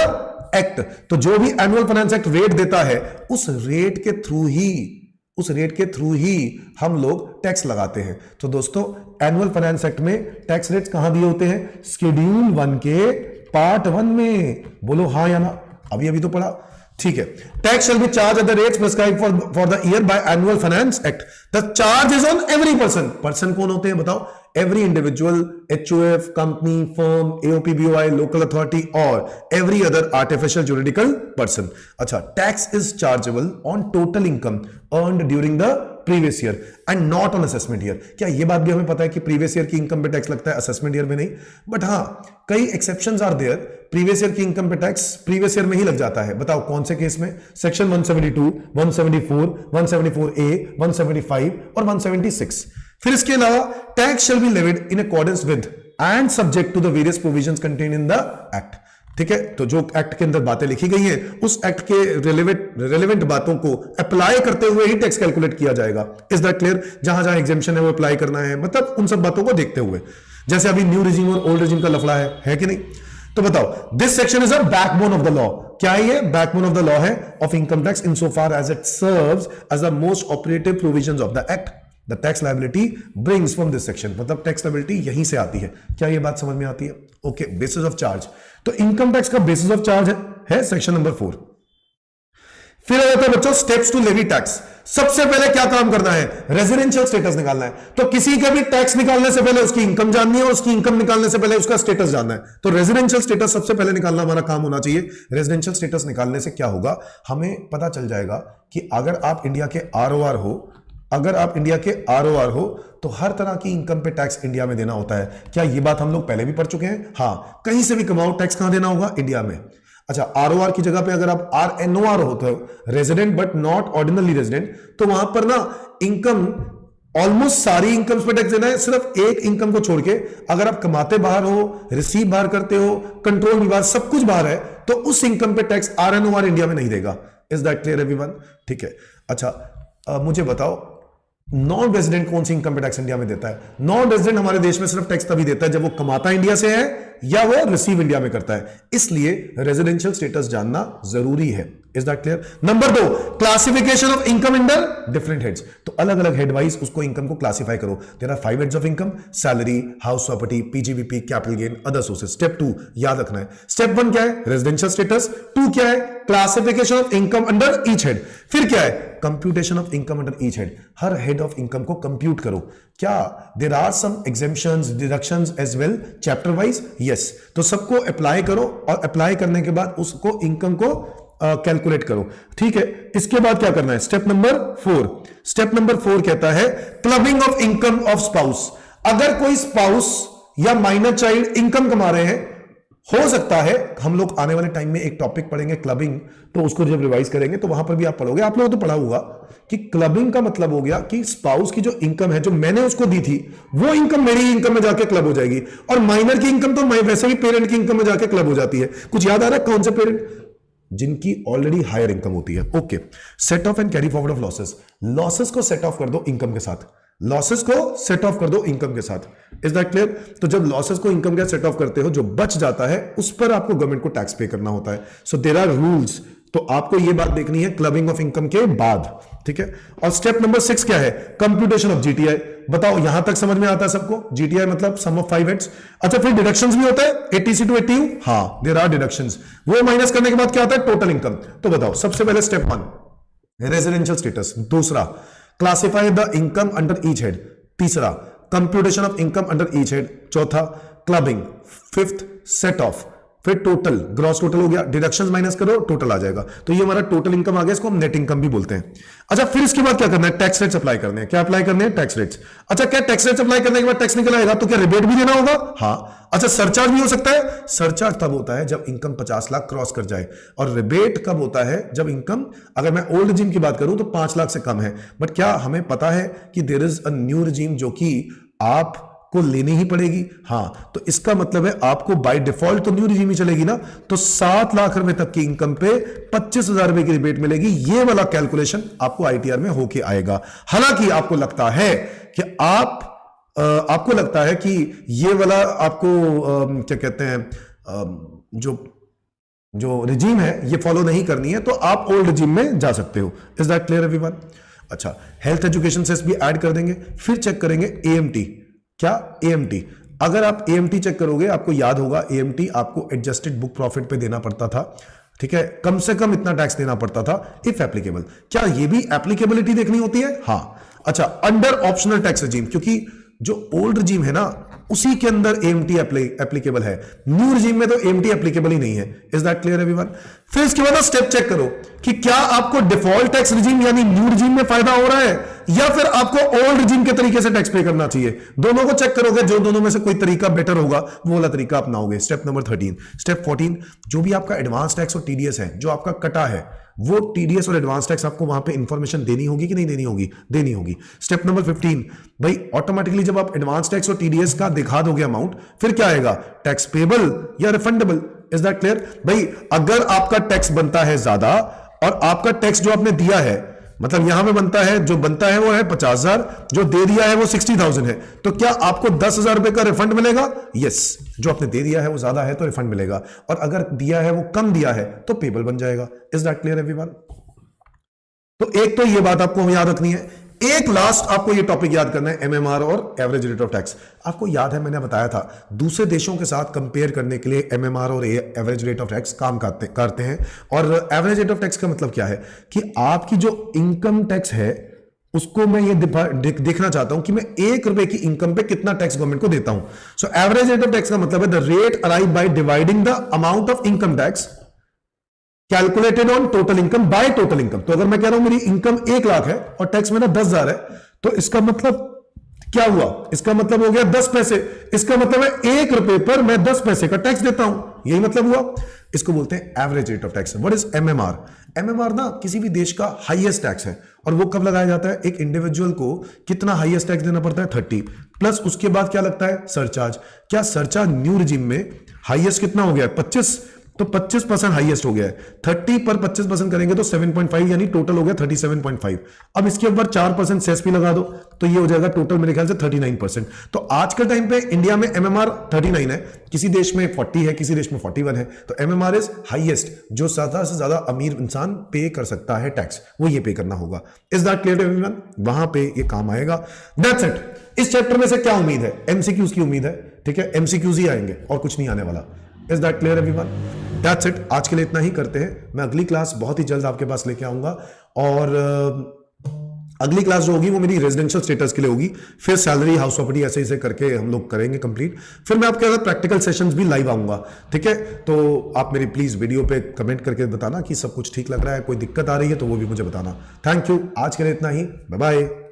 S1: act. तो जो भी एनुअल फाइनेंस एक्ट रेट देता है, उस रेट के थ्रू ही हम लोग टैक्स लगाते हैं। तो दोस्तों, एनुअल फाइनेंस एक्ट में टैक्स रेट्स कहां दिए होते हैं? शेड्यूल 1 के पार्ट 1 में। बोलो हाँ या ना? अभी तो पढ़ा। ठीक है। Tax shall B charge at the rates prescribed for the year by annual finance act. The charge is on every person कौन होते हैं बताओ? every individual, HUF, company, firm, AOP, BOI, local authority or every other artificial juridical person. अच्छा, tax is chargeable on total income earned during the previous year and not on assessment year. क्या ये बात भी हमें पता है कि previous year की income पे टैक्स लगता है, assessment year में नहीं? बट हाँ, कई exceptions are there. previous year की income पे टैक्स previous year में ही लग जाता है। बताओ कौन से केस में? सेक्शन 172, 174, 174A, 175 और 176। फिर इसके अलावा tax shall be levied in accordance with and subject to the various provisions contain in the act. ठीक है, तो जो एक्ट के अंदर बातें लिखी गई हैं, उस एक्ट के रिलेवेंट बातों को अप्लाई करते हुए ही टैक्स कैलकुलेट किया जाएगा। Is that clear? जहां जहां एग्जेम्पशन है वो अप्लाई करना है, मतलब उन सब बातों को देखते हुए। जैसे अभी न्यू रिजीम और ओल्ड रिजीम का लफड़ा है कि नहीं? तो बताओ, this section is a backbone of the law. क्या है ये? बैकबोन ऑफ द लॉ है of income tax in so far as it serves as the most operative provisions of the act. The tax liability brings from this section, मतलब tax liability यहीं से आती है। क्या ये बात समझ में आती है? ओके, बेसिस ऑफ चार्ज, तो इनकम टैक्स का बेसिस ऑफ चार्ज है सेक्शन नंबर 4। फिर आ जाता है बच्चों स्टेप्स टू लेवी टैक्स। सबसे पहले क्या काम करना है? रेजिडेंशियल स्टेटस निकालना है। तो किसी का भी टैक्स निकालने से पहले उसकी इनकम जाननी है और उसकी इनकम निकालने से पहले उसका स्टेटस जानना है। तो रेजिडेंशियल स्टेटस सबसे पहले निकालना हमारा काम होना चाहिए। रेजिडेंशियल स्टेटस निकालने से क्या होगा, हमें पता चल जाएगा कि अगर आप इंडिया के आरओआर हो, अगर आप इंडिया के आरओआर हो तो हर तरह की इनकम पे टैक्स इंडिया में देना होता है। क्या ये बात हम लोग पहले भी पढ़ चुके हैं? हाँ, कहीं से भी कमाओ टैक्स कहां देना होगा? इंडिया में। अच्छा, आरओआर की जगह पे अगर आप आरएनओआर होते हो, resident but not ordinary resident, तो वहां पर ना इनकम ऑलमोस्ट सारी इनकम्स पे टैक्स देना है, सिर्फ एक इनकम को छोड़ के। अगर आप कमाते बाहर हो, रिसीव बाहर करते हो, कंट्रोल भी बाहर, सब कुछ बाहर है, तो उस इनकम पे टैक्स आरएनओआर इंडिया में नहीं देगा। Is that clear everyone? ठीक है। अच्छा, मुझे बताओ नॉन रेजिडेंट कौन सी इनकम पे टैक्स इंडिया में देता है? नॉन रेजिडेंट हमारे देश में सिर्फ टैक्स तभी देता है जब वो कमाता इंडिया से है या वो रिसीव इंडिया में करता है। इसलिए रेजिडेंशियल स्टेटस जानना जरूरी है। Is that clear? Number 2, classification of income under different heads. तो अलग अलग हेड वाइज उसको इनकम को क्लासिफाई करो। There are 5 heads of income: salary, house property, PGBP, capital gain, other sources. Step 2 याद रखना है। स्टेप 1 क्या है? Residential status. 2 क्या है? Classification of income under each head. फिर क्या है? Computation of income under each head. हर हेड ऑफ इनकम को कंप्यूट करो। क्या there are some exemptions, deductions as well chapter wise? Yes. तो सबको अप्लाई करो और अप्लाई करने के बाद उसको इनकम को कैलकुलेट करो। ठीक है, इसके बाद क्या करना है? Step number 4। स्टेप नंबर 4 कहता है clubbing of income of spouse. अगर कोई स्पाउस या माइनर चाइल्ड इनकम कमा रहे हैं, हो सकता है हम लोग आने वाले टाइम में एक टॉपिक पढ़ेंगे क्लबिंग, तो उसको जब रिवाइज करेंगे तो वहां पर भी आप पढ़ोगे। आप लोगों को तो पढ़ा होगा कि क्लबिंग का मतलब हो गया कि स्पाउस की जो इनकम है, जो मैंने उसको दी थी, वो इनकम मेरी इनकम में जाके क्लब हो जाएगी। और माइनर की इनकम तो वैसे भी पेरेंट की इनकम में जाके क्लब हो जाती है। कुछ याद आ रहा है कौन से पेरेंट? जिनकी ऑलरेडी हायर इनकम होती है। Okay, set of and carry forward of losses. Losses को सेट ऑफ कर दो इनकम के साथ। लॉसेस को सेट ऑफ कर दो इनकम के साथ। Is that clear? तो जब लॉसेस को इनकम के सेट ऑफ करते हो, जो बच जाता है उस पर आपको गवर्नमेंट को टैक्स पे करना होता है। So there are rules. तो आपको यह बात देखनी है क्लबिंग ऑफ इनकम के बाद। ठीक है। और स्टेप नंबर 6 क्या है? Computation of GTI. बताओ, यहां तक समझ में आता है सबको? जीटीआई मतलब सम ऑफ 5 हेड्स। अच्छा, फिर डिडक्शंस भी होता है 80C to 80U। हाँ, देयर आर डिडक्शंस। वो माइनस करने के बाद क्या आता है? Total income. तो बताओ, सबसे पहले स्टेप 1 रेजिडेंशियल स्टेटस। दूसरा, classify the income under each head. तीसरा, computation of income under each head. चौथा, क्लबिंग। Fifth, set off. फिर टोटल, ग्रॉस टोटल हो गया, डिडक्शंस माइनस करो, टोटल आ जाएगा। तो ये हमारा टोटल इनकम आ गया, इसको हम नेट इनकम भी बोलते हैं। अच्छा, फिर इसके बाद क्या करना है? टैक्स रेट्स अप्लाई करने हैं। क्या अप्लाई करने हैं? Tax rates. अच्छा, क्या टैक्स रेट्स अप्लाई करने के बाद टैक्स निकल आएगा तो क्या रिबेट भी देना होगा? हाँ। अच्छा, सरचार्ज भी हो सकता है? सरचार्ज तब होता है जब इनकम 50 लाख क्रॉस कर जाए। और रिबेट कब होता है? जब इनकम, अगर मैं ओल्ड रिजीम की बात करूं तो 5 लाख से कम है। बट क्या हमें पता है कि there is a new regime जो कि आप को लेनी ही पड़ेगी? हाँ। तो इसका मतलब है आपको बाय डिफॉल्ट तो न्यू रिजीम ही चलेगी ना। तो 7 लाख रुपए तक की इनकम पे 25,000 रुपए की रिबेट मिलेगी। ये वाला कैलकुलेशन आपको आईटीआर में होके आएगा। हालांकि आपको लगता है कि आपको लगता है कि ये वाला आपको क्या कहते हैं, जो रिजीम है ये फॉलो नहीं करनी है, तो आप ओल्ड रिजीम में जा सकते हो। Is that clear everyone? अच्छा, हेल्थ एजुकेशन सेस भी ऐड कर देंगे। फिर चेक करेंगे एएमटी। क्या? एएमटी। अगर आप एएमटी चेक करोगे, आपको याद होगा एएमटी आपको एडजस्टेड बुक प्रॉफिट पे देना पड़ता था। ठीक है, कम से कम इतना टैक्स देना पड़ता था इफ एप्लीकेबल। क्या ये भी एप्लीकेबिलिटी देखनी होती है? हाँ। अच्छा, अंडर ऑप्शनल टैक्स रिजीम, क्योंकि जो ओल्ड रिजीम है ना उसी के अंदर एएमटी एप्लीकेबल है। न्यू रिजीम में तो एएमटी एप्लीकेबल ही नहीं है। Is that clear everyone? फिर इसके बाद स्टेप चेक करो कि क्या आपको डिफॉल्ट टैक्स रिजीम यानी न्यू रिजीम में फायदा हो रहा है या फिर आपको ओल्ड रिजीम के तरीके से टैक्स पे करना चाहिए। दोनों को चेक करोगे, जो दोनों में से कोई तरीका बेटर होगा वो वाला तरीका अपनाओगे। Step number 13। स्टेप 14, जो भी आपका एडवांस टैक्स और टीडीएस है, जो आपका कटा है, वो टीडीएस और एडवांस टैक्स आपको वहां पे इंफॉर्मेशन देनी होगी कि नहीं देनी होगी? देनी होगी। स्टेप नंबर 15, भाई ऑटोमेटिकली जब आप एडवांस टैक्स और टीडीएस का दिखा दोगे अमाउंट, फिर क्या आएगा? टैक्स पेबल या रिफंडेबल। Is that clear? भाई अगर आपका टैक्स बनता है ज्यादा और आपका टैक्स जो आपने दिया है, मतलब यहां पे बनता है, जो बनता है वो है 50,000, जो दे दिया है वो 60,000 है, तो क्या आपको 10,000 रुपए का रिफंड मिलेगा? यस। जो आपने दे दिया है वो ज्यादा है तो रिफंड मिलेगा, और अगर दिया है वो कम दिया है तो पेबल बन जाएगा। Is that clear everyone? तो एक तो ये बात आपको याद रखनी है। एक लास्ट आपको ये टॉपिक याद करना है, एमएमआर और एवरेज रेट ऑफ टैक्स। आपको याद है मैंने बताया था दूसरे देशों के साथ कंपेयर करने के लिए एमएमआर और एवरेज रेट ऑफ टैक्स काम करते हैं। और एवरेज रेट ऑफ टैक्स का मतलब क्या है कि आपकी जो इनकम टैक्स है उसको मैं ये देखना चाहता हूं कि मैं ₹1 की इनकम पे कितना टैक्स गवर्नमेंट को देता हूं। So average rate of tax का मतलब है the rate arrive by dividing the amount of income tax calculated on total income by total income. तो अगर मैं कह रहा हूं मेरी इनकम 1 लाख है और टैक्स मेरा 10,000 है, तो इसका मतलब क्या हुआ? इसका मतलब हो गया 10 पैसे। इसका मतलब है ₹1 पर मैं 10 पैसे का टैक्स देता हूं, यही मतलब हुआ। इसको बोलते हैं average rate of tax. What is MMR? MMR ना किसी भी देश का हाईएस्ट टैक्स है। और वो कब लगाया जाता है? एक इंडिविजुअल को कितना हाईएस्ट टैक्स देना पड़ता है? 30 प्लस उसके बाद क्या लगता है? सरचार्ज। क्या सरचार्ज न्यू रिजीम में हाईएस्ट कितना हो गया है? 25। तो 25% हाईएस्ट हो गया है। 30 पर 25% करेंगे तो 7.5 यानी टोटल हो गया 37.5। अब इसके ऊपर 4% सेस भी लगा दो तो ये हो जाएगा टोटल मेरे ख्याल से 39%। तो आज के टाइम पे इंडिया में एमएमआर 39 है, किसी देश में 40 है, किसी देश में 41 है। तो एमएमआर इज हाईएस्ट, जो ज्यादा से ज्यादा अमीर इंसान पे कर सकता है टैक्स, वो ये पे करना होगा। Is that clear to everyone? वहां पे ये काम आएगा। That's it. इस चैप्टर में से क्या उम्मीद है? एमसीक्यूज की उम्मीद है, ठीक है? एमसीक्यूज ही आएंगे और कुछ नहीं आने वाला। Is that clear everyone? That's it. आज के लिए इतना ही करते हैं। मैं अगली क्लास बहुत ही जल्द आपके पास लेके आऊंगा और अगली क्लास जो होगी वो मेरी रेजिडेंशियल स्टेटस के लिए होगी। फिर सैलरी, हाउस प्रॉपर्टी, ऐसे ऐसे करके हम लोग करेंगे कंप्लीट। फिर मैं आपके साथ प्रैक्टिकल सेशंस भी लाइव आऊंगा, ठीक है? तो आप मेरी प्लीज वीडियो पे कमेंट करके बताना कि सब कुछ ठीक लग रहा है, कोई दिक्कत आ रही है तो वो भी मुझे बताना। Thank you. आज के लिए इतना ही। Bye bye.